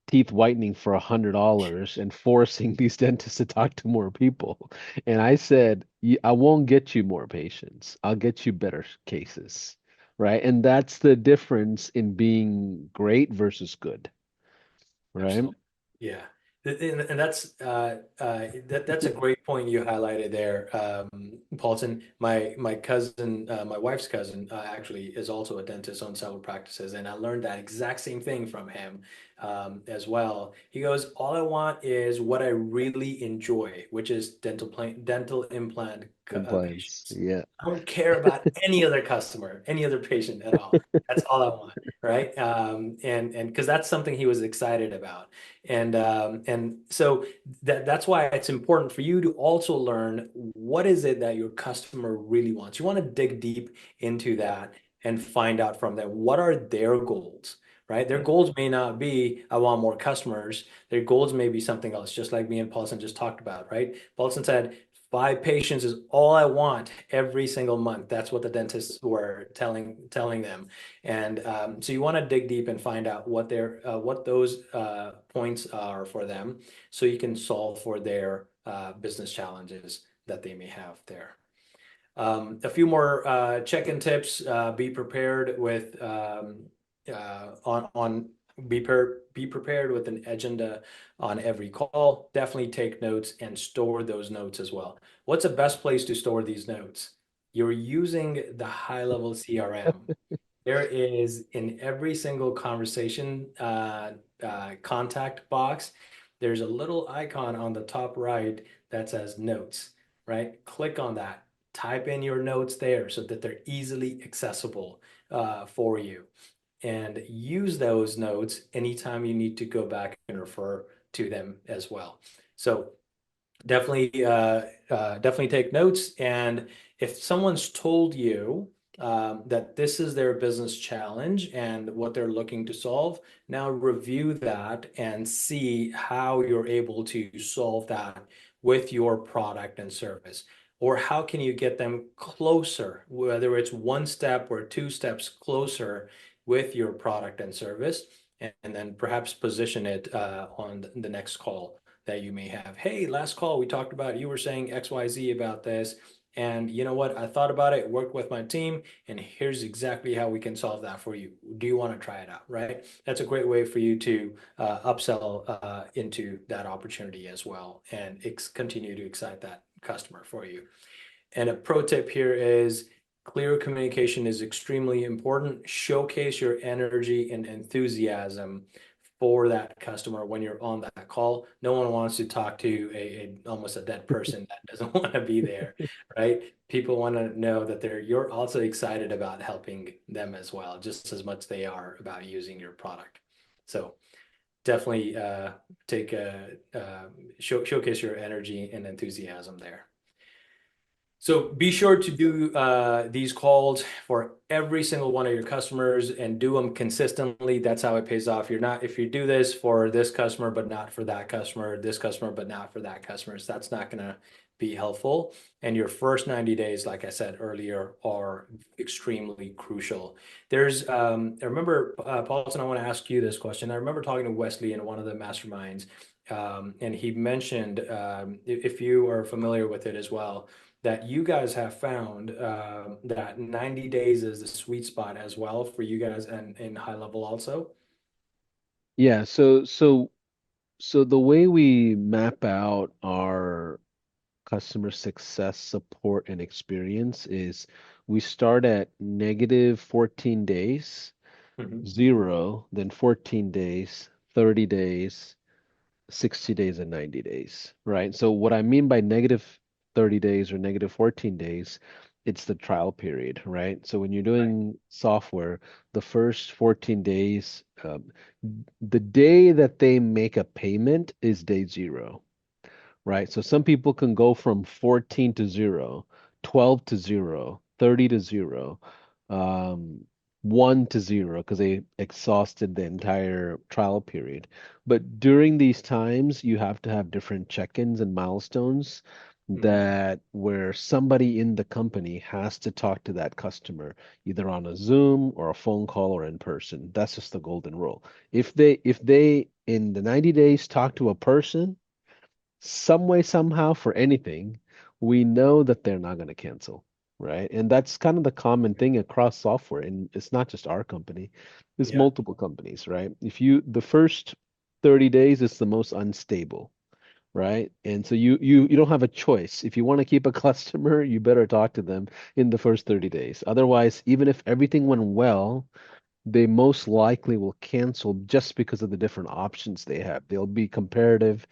teeth whitening for $100 and forcing these dentists to talk to more people. And I said, I won't get you more patients. I'll get you better cases." Right. And that's the difference in being great versus good. Right. Absolutely. Yeah. And that's a great point you highlighted there, Paulson. My cousin, my wife's cousin, actually is also a dentist on several practices, and I learned that exact same thing from him as well. He goes, "All I want is what I really enjoy, which is dental implant Implants. patients. Yeah. I don't care about any other customer, any other patient at all. That's all I want." Right. And because that's something he was excited about. And so that's why it's important for you to also learn what is it that your customer really wants. You want to dig deep into that and find out from them what are their goals, right? Their Yeah. goals may not be, I want more customers. Their goals may be something else, just like me and Paulson just talked about, right? Paulson said, five patients is all I want every single month. That's what the dentists were telling them. And so you want to dig deep and find out what those points are for them, so you can solve for their business challenges that they may have there. A few more check-in tips. Be prepared with on be prepared with an agenda on every call. Definitely take notes and store those notes as well. What's the best place to store these notes? You're using the high-level CRM. There is in every single conversation contact box, there's a little icon on the top right that says notes, right? Click on that, type in your notes there so that they're easily accessible for you, and use those notes anytime you need to go back and refer to them as well. So definitely take notes. And if someone's told you that this is their business challenge and what they're looking to solve, now review that and see how you're able to solve that with your product and service. Or how can you get them closer, whether it's one step or two steps closer with your product and service, and then perhaps position it on the next call that you may have. Hey, last call we talked about, you were saying XYZ about this. And you know what? I thought about it, worked with my team, and here's exactly how we can solve that for you. Do you want to try it out? Right? That's a great way for you to upsell into that opportunity as well and continue to excite that customer for you. And a pro tip here is clear communication is extremely important. Showcase your energy and enthusiasm for that customer when you're on that call. No one wants to talk to almost a dead person that doesn't want to be there, right? People want to know that you're also excited about helping them as well, just as much they are about using your product. So definitely take showcase your energy and enthusiasm there. So be sure to do these calls for every single one of your customers and do them consistently. That's how it pays off. If you do this for this customer, but not for that customer, this customer, but not for that customer, so that's not going to be helpful. And your first 90 days, like I said earlier, are extremely crucial. I remember, Paulson, I want to ask you this question. I remember talking to Wesley in one of the masterminds, and he mentioned, if you are familiar with it as well, that you guys have found that 90 days is the sweet spot as well for you guys and in high level also. Yeah, so the way we map out our customer success support and experience is we start at negative 14 days, Mhm. 0, then 14 days, 30 days, 60 days, and 90 days, right? So what I mean by negative 30 days or negative 14 days, it's the trial period, right? So when you're Right. doing software, the first 14 days, the day that they make a payment is day 0, right? So some people can go from 14 to 0, 12 to 0, 30 to 0, um, 1 to 0 because they exhausted the entire trial period. But during these times, you have to have different check-ins and milestones Mhm. that where somebody in the company has to talk to that customer either on a Zoom or a phone call or in person. That's just the golden rule. If they in the 90 days talk to a person some way, somehow, for anything, we know that they're not going to cancel, right? And that's kind of the common thing across software. And it's not just our company, it's Yeah. multiple companies, right? The first 30 days is the most unstable, right? And so you don't have a choice. If you want to keep a customer, you better talk to them in the first 30 days. Otherwise, even if everything went well, they most likely will cancel just because of the different options they have. They'll be comparative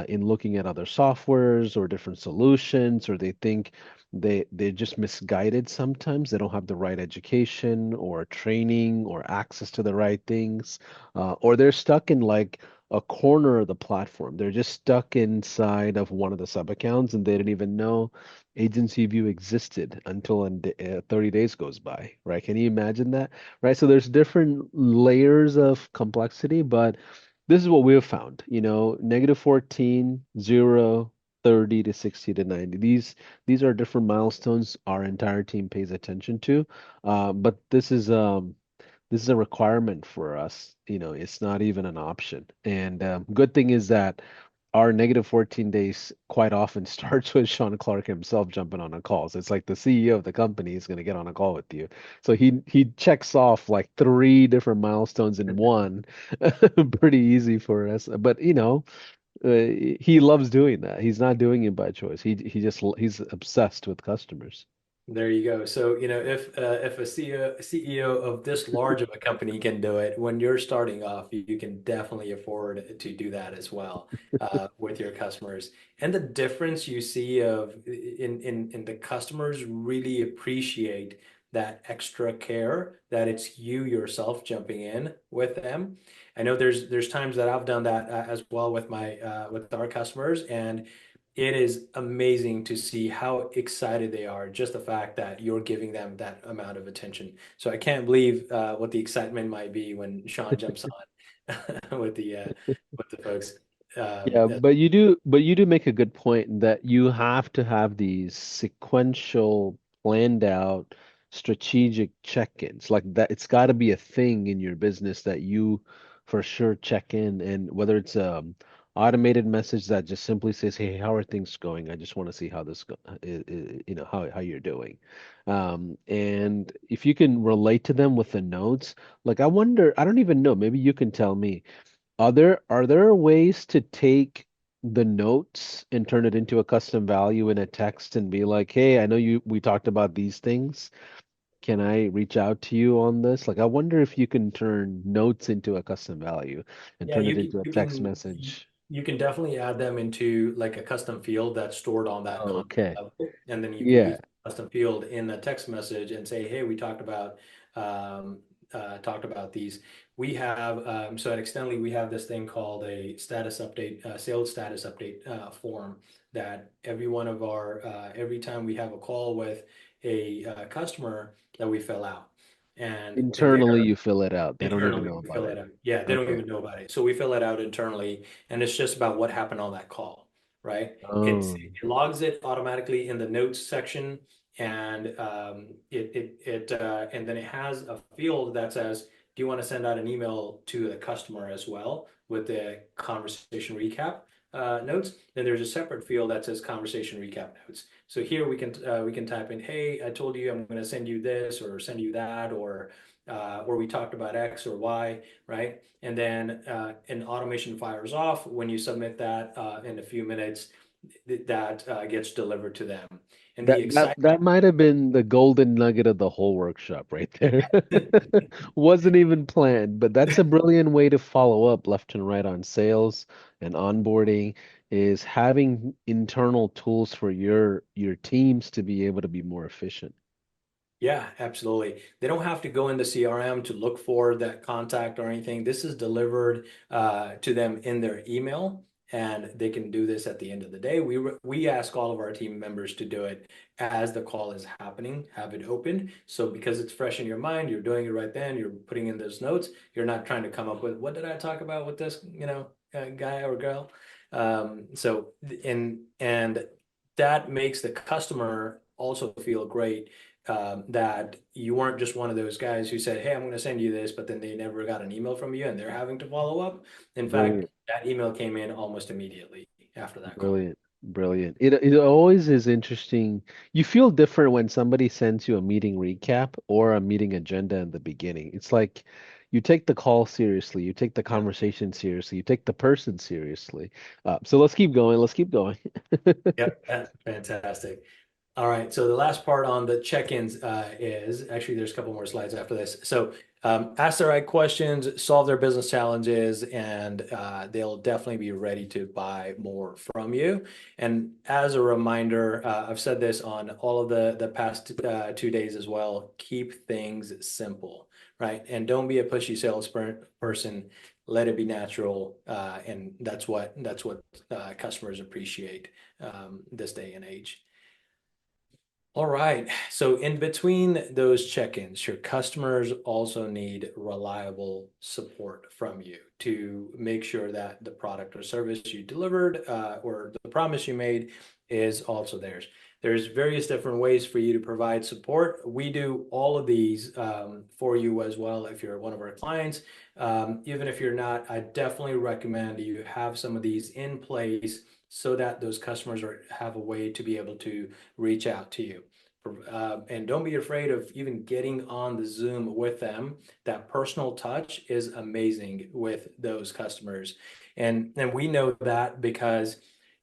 in looking at other softwares or different solutions, or they think they're just misguided sometimes. They don't have the right education or training or access to the right things, or they're stuck in like a corner of the platform. They're just stuck inside of one of the sub accounts and they didn't even know agency view existed until 30 days goes by, right? Can you imagine that? Right? So there's different layers of complexity, but this is what we've found, negative 14, 0, 30 to 60 to 90. These are different milestones our entire team pays attention to. But this is a requirement for us. It's not even an option. And good thing is that our negative 14 days quite often starts with Sean Clark himself jumping on a call. So it's like the CEO of the company is going to get on a call with you. So he checks off like three different milestones in one. Pretty easy for us. But he loves doing that. He's not doing it by choice. He's obsessed with customers. There you go. So, if a CEO of this large of a company can do it, when you're starting off, you can definitely afford to do that as well with your customers. And the difference you see of in the customers really appreciate that extra care that it's you yourself jumping in with them. I know there's times that I've done that as well with my with our customers, and it is amazing to see how excited they are, just the fact that you're giving them that amount of attention. So I can't believe what the excitement might be when Sean jumps on with the folks. Yeah, That but you do make a good point that you have to have these sequential, planned out, strategic check-ins. Like that, it's got to be a thing in your business that you for sure check in, and whether it's automated message that just simply says, "Hey, how are things going? I just want to see how this go, how you're doing." And if you can relate to them with the notes, like I wonder, I don't even know, maybe you can tell me. Are there ways to take the notes and turn it into a custom value in a text and be like, "Hey, I know we talked about these things. Can I reach out to you on this?" Like, I wonder if you can turn notes into a custom value and Yeah, turn it you can into a you text can message. you can definitely add them into like a custom field that's stored on that Oh, content okay. level, and then you can use Yeah. the custom field in a text message and say, "Hey, we talked about these. We have so at Extendly we have this thing called a status update, sales status update form that every one of our every time we have a call with a customer that we fill out, and Internally, you fill it out. They don't even internally, know we about fill it. it out. Yeah, they don't Okay. even know about it. So we fill it out internally, and it's just about what happened on that call, right? Oh, It logs it automatically in the notes section, and and then it has a field that says, "Do you want to send out an email to the customer as well with the conversation recap?" notes, then there's a separate field that says conversation recap notes. So here we can type in, hey, I told you I'm going to send you this or send you that, or we talked about X or Y, right? And then an automation fires off when you submit that in a few minutes. That gets delivered to them. And the That might have been the golden nugget of the whole workshop right there. Wasn't even planned, but that's a brilliant way to follow up left and right on sales and onboarding is having internal tools for your teams to be able to be more efficient. Yeah, absolutely. They don't have to go into CRM to look for that contact or anything. This is delivered to them in their email, and they can do this at the end of the day. We ask all of our team members to do it as the call is happening, have it opened. So because it's fresh in your mind, you're doing it right then. You're putting in those notes. You're not trying to come up with what did I talk about with this, guy or girl. So and that makes the customer also feel great that you weren't just one of those guys who said, hey, I'm going to send you this, but then they never got an email from you and they're having to follow up. In fact, Brilliant. that email came in almost immediately after that call. Brilliant. Brilliant. It always is interesting. You feel different when somebody sends you a meeting recap or a meeting agenda in the beginning. It's like you take the call seriously, you take the Yeah. conversation seriously, you take the person seriously. So let's keep going. Let's keep going. Yep. Fantastic. All right. So the last part on the check-ins is actually there's a couple more slides after this. So ask the right questions, solve their business challenges, and they'll definitely be ready to buy more from you. And as a reminder, I've said this on all of the past 2 days as well. Keep things simple, right? And don't be a pushy salesperson. Let it be natural, and that's what customers appreciate this day and age. All right. So in between those check-ins, your customers also need reliable support from you to make sure that the product or service you delivered or the promise you made is also theirs. There's various different ways for you to provide support. We do all of these for you as well if you're one of our clients. Even if you're not, I definitely recommend you have some of these in place so that those customers have a way to be able to reach out to you. And don't be afraid of even getting on the Zoom with them. That personal touch is amazing with those customers. And we know that because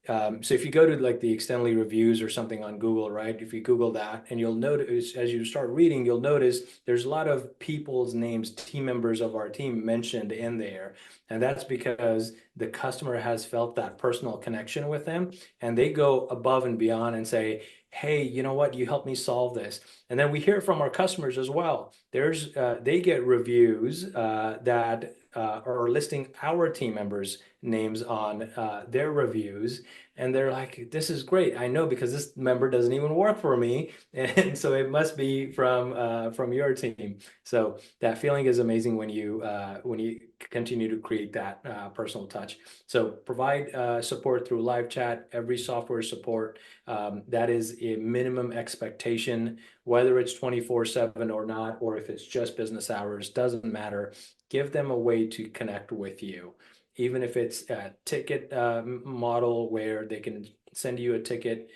so if you go to like the extendly reviews or something on Google, right? If you Google that and you'll notice as you start reading, you'll notice there's a lot of people's names, team members of our team mentioned in there. And that's because the customer has felt that personal connection with them and they go above and beyond and say, hey, you know what? You helped me solve this. And then we hear from our customers as well. They get reviews that are listing our team members' names on their reviews. And they're like, this is great. I know because this member doesn't even work for me. And so it must be from your team. So that feeling is amazing when you continue to create that personal touch. So provide support through live chat, every software support. That is a minimum expectation, whether it's 24/7 or not, or if it's just business hours, doesn't matter. Give them a way to connect with you. Even if it's a ticket model where they can send you a ticket,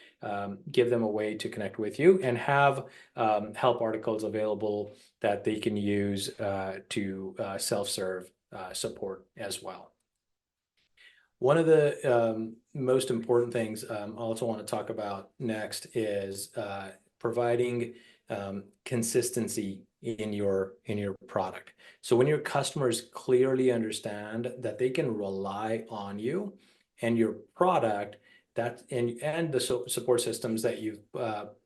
give them a way to connect with you and have help articles available that they can use to self-serve support as well. One of the most important things I also want to talk about next is providing consistency in your product. So when your customers clearly understand that they can rely on you and your product that and the support systems that you've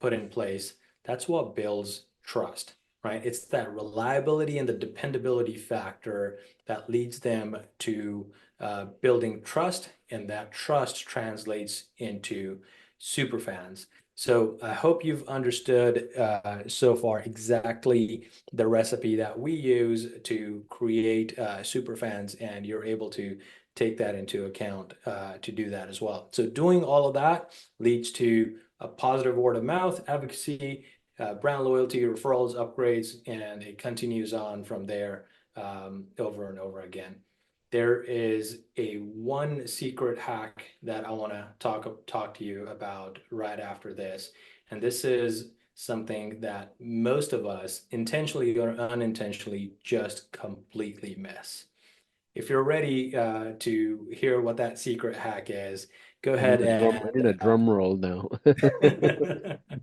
put in place, that's what builds trust, right? It's that reliability and the dependability factor that leads them to building trust, and that trust translates into super fans. So I hope you've understood so far exactly the recipe that we use to create super fans, and you're able to take that into account to do that as well. So doing all of that leads to a positive word of mouth, advocacy, brand loyalty, referrals, upgrades, and it continues on from there over and over again. there is a one secret hack that I want to talk to you about right after this. And this is something that most of us intentionally or unintentionally just completely miss. If you're ready to hear what that secret hack is, go ahead I need a and drum roll now.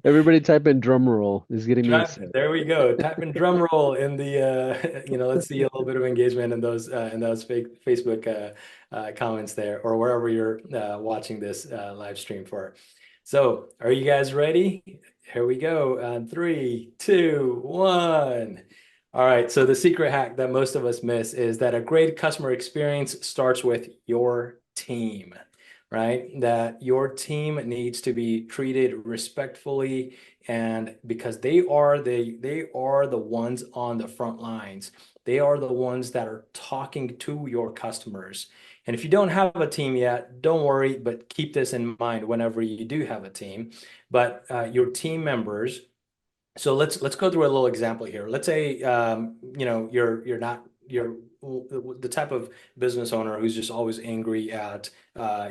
Everybody type in drum roll. It's getting me excited. There we go. Type in drum roll in the let's see a little bit of engagement in those Facebook comments there, or wherever you're watching this live stream for. So, are you guys ready? Here we go. Three, two, one. All right. So the secret hack that most of us miss is that a great customer experience starts with your team, right? That your team needs to be treated respectfully, and because they are the ones on the front lines. They are the ones that are talking to your customers. And if you don't have a team yet, don't worry, but keep this in mind whenever you do have a team. But your team members, so let's go through a little example here. Let's say you're not you're the type of business owner who's just always angry at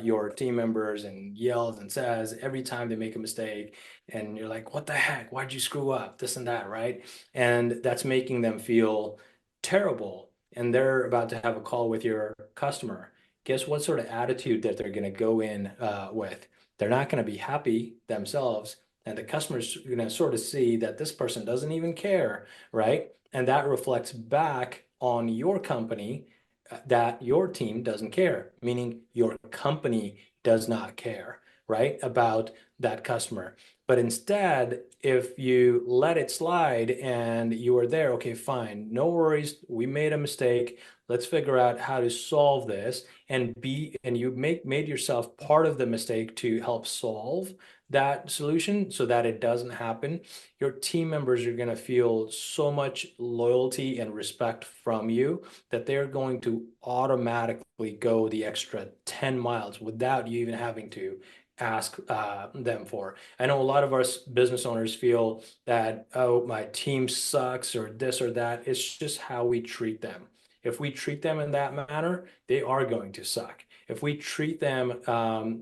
your team members and yells and says every time they make a mistake, and you're like, "What the heck? Why'd you screw up?" This and that, right? And that's making them feel terrible. And they're about to have a call with your customer. Guess what sort of attitude that they're going to go in with? They're not going to be happy themselves, and the customer's going to sort of see that this person doesn't even care, right? And that reflects back on your company, that your team doesn't care, meaning your company does not care, right, about that customer. But instead, if you let it slide and you are there, okay, fine, no worries, we made a mistake. Let's figure out how to solve this, and you made yourself part of the mistake to help solve that solution so that it doesn't happen. Your team members are going to feel so much loyalty and respect from you that they're going to automatically go the extra 10 miles without you even having to ask them for. I know a lot of our business owners feel that, oh, my team sucks or this or that. It's just how we treat them. If we treat them in that manner, they are going to suck. If we treat them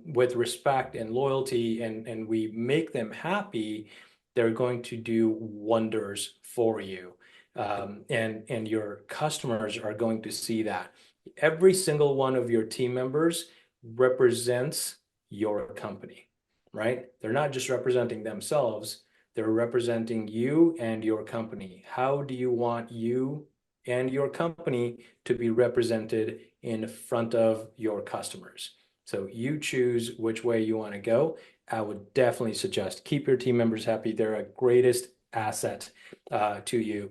with respect and loyalty, and we make them happy, they're going to do wonders for you. And your customers are going to see that. Every single one of your team members represents your company, right? They're not just representing themselves, they're representing you and your company. How do you want you and your company to be represented in front of your customers? So you choose which way you want to go. I would definitely suggest keep your team members happy. They're a greatest asset to you.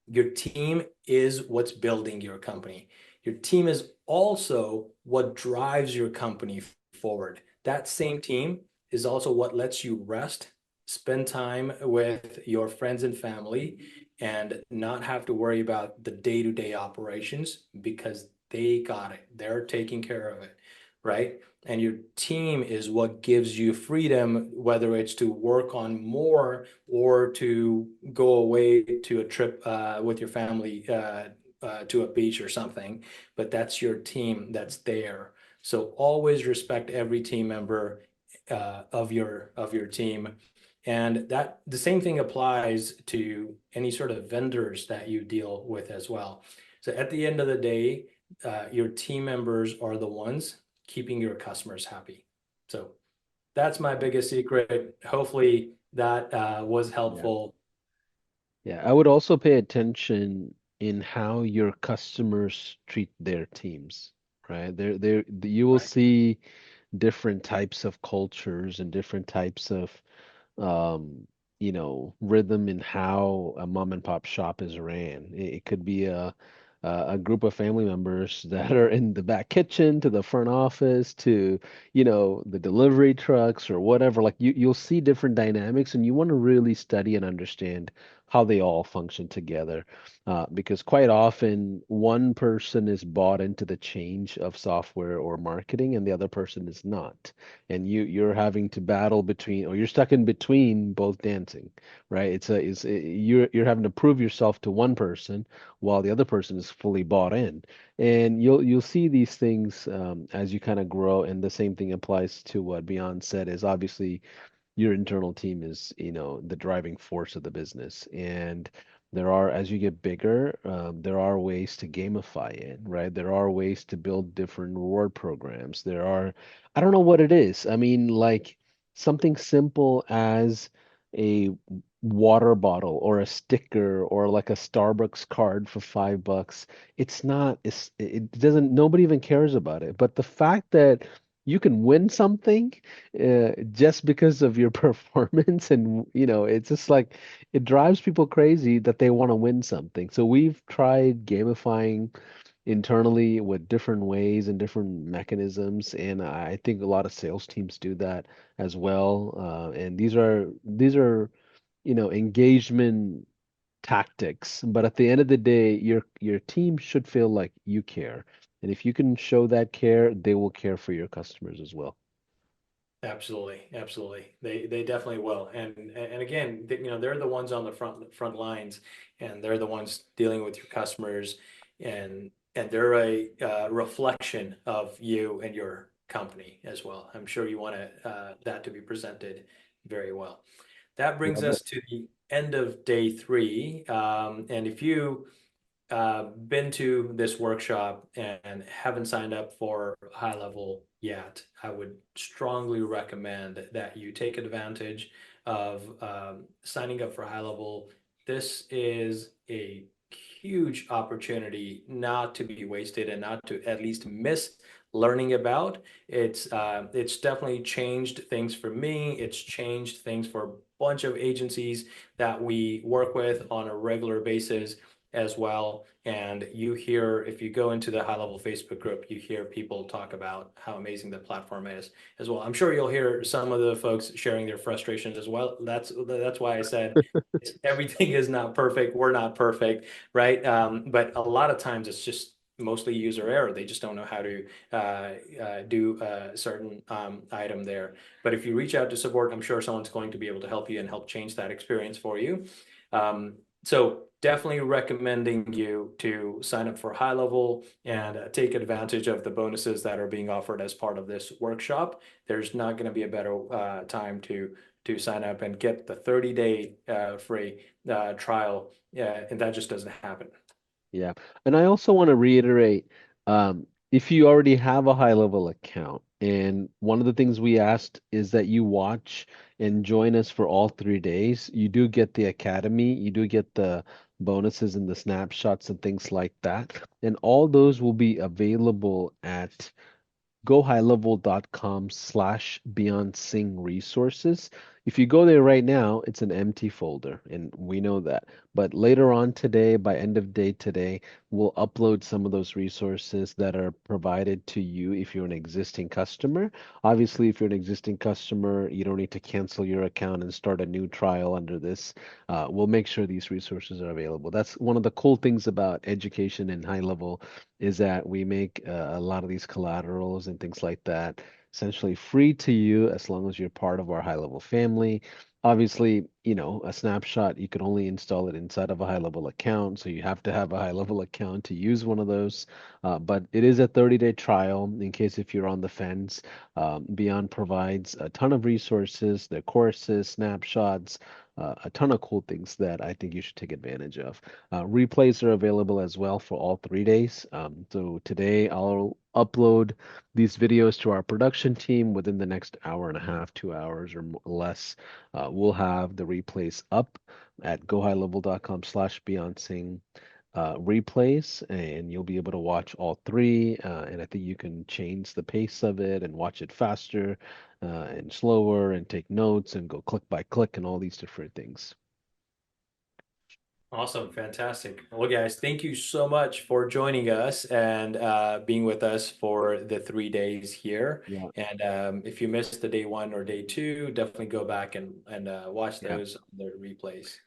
Your team is what's building your company. Your team is also what drives your company forward. That same team is also what lets you rest, spend time with your friends and family, and not have to worry about the day-to-day operations because they got it. They're taking care of it, right? And your team is what gives you freedom, whether it's to work on more or to go away to a trip with your family to a beach or something. But that's your team that's there. So always respect every team member of your team. And that the same thing applies to any sort of vendors that you deal with as well. So at the end of the day, your team members are the ones keeping your customers happy. So that's my biggest secret. Hopefully that was Yeah. helpful. Yeah, I would also pay attention in how your customers treat their teams, right? You will Right. see different types of cultures and different types of um, rhythm in how a mom and pop shop is ran. It could be a group of family members that are in the back kitchen to the front office to, the delivery trucks or whatever. Like you'll see different dynamics, and you want to really study and understand how they all function together. Because quite often one person is bought into the change of software or marketing and the other person is not. And you're having to battle between, or you're stuck in between both dancing, right? You're having to prove yourself to one person while the other person is fully bought in. And you'll see these things as you kind of grow, and the same thing applies to what Beyond said is obviously your internal team is, the driving force of the business. And as you get bigger, there are ways to gamify it, right? There are ways to build different reward programs. I don't know what it is. I mean, like something simple as a water bottle or a sticker or like a Starbucks card for $5. It doesn't, nobody even cares about it. But the fact that you can win something just because of your performance, and it's just like it drives people crazy that they want to win something. So we've tried gamifying internally with different ways and different mechanisms, and I think a lot of sales teams do that as well. And these are engagement tactics, but at the end of the day, your team should feel like you care. And if you can show that care, they will care for your customers as well. Absolutely, absolutely. They definitely will. And again, they're the ones on the front lines, and they're the ones dealing with your customers, and they're a reflection of you and your company as well. I'm sure you want that to be presented very well. That brings Love it. us to the end of day three. And if you been to this workshop and haven't signed up for high level yet, I would strongly recommend that you take advantage of signing up for high level. This is a huge opportunity not to be wasted and not to at least miss learning about. It's definitely changed things for me. It's changed things for a bunch of agencies that we work with on a regular basis as well. And you hear, if you go into the high level Facebook group, you hear people talk about how amazing the platform is as well. I'm sure you'll hear some of the folks sharing their frustrations as well. That's why I said everything is not perfect. We're not perfect, right? But a lot of times it's just mostly user error. They just don't know how to do a certain item there. But if you reach out to support, I'm sure someone's going to be able to help you and help change that experience for you. So definitely recommending you to sign up for high level and take advantage of the bonuses that are being offered as part of this workshop. There's not going to be a better time to sign up and get the 30-day free trial, and that just doesn't happen. Yeah. And I also want to reiterate, if you already have a high level account, and one of the things we asked is that you watch and join us for all 3 days, you do get the academy, you do get the bonuses and the snapshots and things like that. And all those will be available at gohighlevel.com/Beyond Sing resources. If you go there right now, it's an empty folder, and we know that. But later on today, by end of day today, we'll upload some of those resources that are provided to you if you're an existing customer. Obviously, if you're an existing customer, you don't need to cancel your account and start a new trial under this. We'll make sure these resources are available. That's one of the cool things about education and high level is that we make a lot of these collaterals and things like that essentially free to you as long as you're part of our high level family. Obviously, a snapshot, you can only install it inside of a high level account. So you have to have a high level account to use one of those. But it is a 30-day trial in case if you're on the fence. Beyond provides a ton of resources, their courses, snapshots, a ton of cool things that I think you should take advantage of. Replays are available as well for all 3 days. So today I'll upload these videos to our production team within the next hour and a half, 2 hours or less. We'll have the replays up at gohighlevel.com/Beyonce replays, and you'll be able to watch all three. And I think you can change the pace of it and watch it faster and slower and take notes and go click by click and all these different things. Awesome, fantastic. Well, guys, thank you so much for joining us and being with us for the 3 days here. Yeah, And if you missed the day one or day two, definitely go back and watch yeah. those on the replays.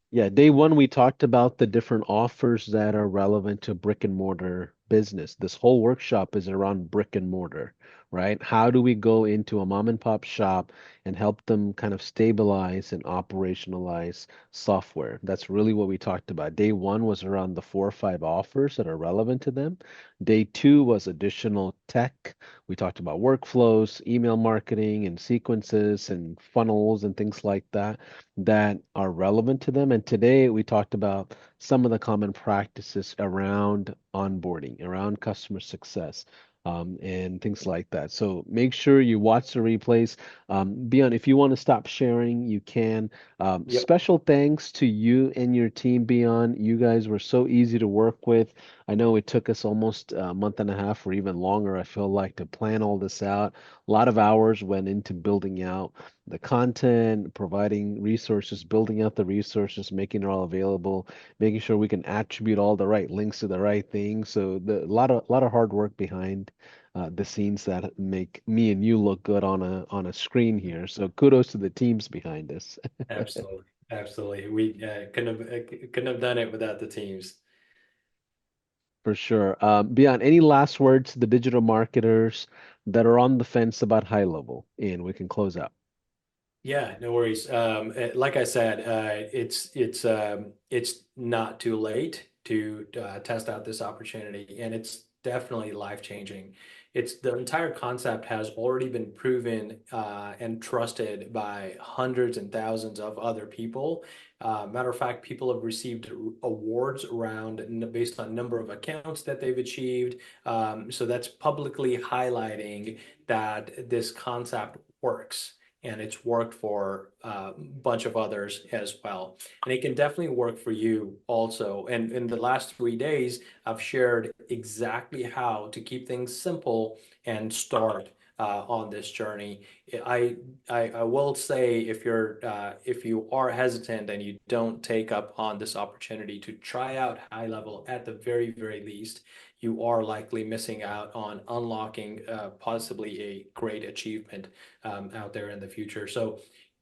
Yeah, day one, we talked about the different offers that are relevant to brick and mortar business. This whole workshop is around brick and mortar, right? How do we go into a mom and pop shop and help them kind of stabilize and operationalize software? That's really what we talked about. Day one was around the 4 or 5 offers that are relevant to them. Day two was additional tech. We talked about workflows, email marketing, and sequences and funnels and things like that that are relevant to them. And today we talked about some of the common practices around onboarding, around customer success, and things like that. So make sure you watch the replays. Beon, if you want to stop sharing, you can. Yep. Special thanks to you and your team, Beon. You guys were so easy to work with. I know it took us almost a month and a half or even longer, I feel like, to plan all this out. A lot of hours went into building out the content, providing resources, building out the resources, making it all available, making sure we can attribute all the right links to the right things. So the a lot of hard work behind the scenes that make me and you look good on a screen here. So kudos to the teams behind this. Absolutely. Absolutely. We couldn't have done it without the teams. For sure. Beyond any last words to the digital marketers that are on the fence about high level, and we can close out. Yeah, no worries. Like I said, it's not too late to test out this opportunity, and it's definitely life-changing. It's the entire concept has already been proven and trusted by hundreds and thousands of other people. Matter of fact, people have received awards around based on number of accounts that they've achieved. So that's publicly highlighting that this concept works and it's worked for a bunch of others as well. And it can definitely work for you also. And in the last 3 days, I've shared exactly how to keep things simple and start on this journey. I, I will say if you are hesitant and you don't take up on this opportunity to try out high level at the very least, you are likely missing out on unlocking possibly a great achievement out there in the future. So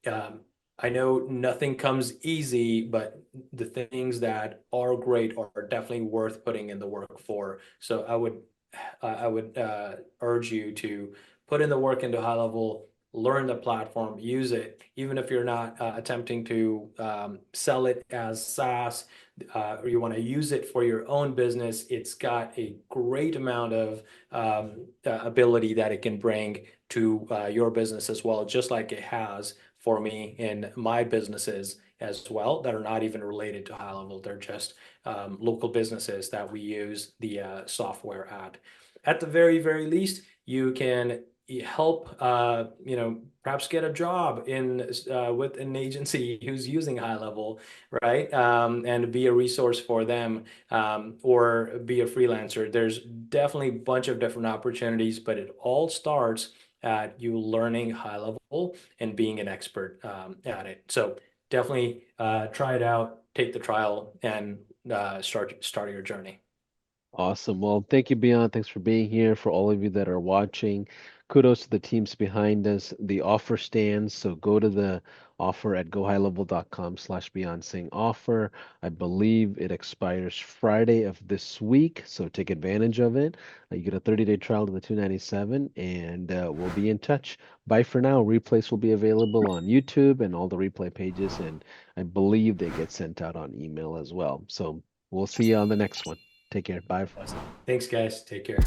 um, I know nothing comes easy, but the things that are great are definitely worth putting in the work for. So I would urge you to put in the work into high level, learn the platform, use it, even if you're not attempting to sell it as SaaS, or you want to use it for your own business. It's got a great amount of ability that it can bring to your business as well, just like it has for me in my businesses as well that are not even related to high level. They're just local businesses that we use the software at. At the very least, you can help perhaps get a job in with an agency who's using high level, right? And be a resource for them, or be a freelancer. There's definitely a bunch of different opportunities, but it all starts at you learning high level and being an expert at it. So definitely try it out, take the trial, and start your journey. Awesome. Well, thank you, Beon. Thanks for being here. For all of you that are watching, kudos to the teams behind us. The offer stands, so go to the offer at gohighlevel.com/Beyond Singh offer. I believe it expires Friday of this week, so take advantage of it. You get a 30-day trial to the 297, and we'll be in touch. Bye for now. Replays will be available on YouTube and all the replay pages, and I believe they get sent out on email as well. So we'll see you on the next one. Take care. Bye. Awesome. Thanks, guys. Take care.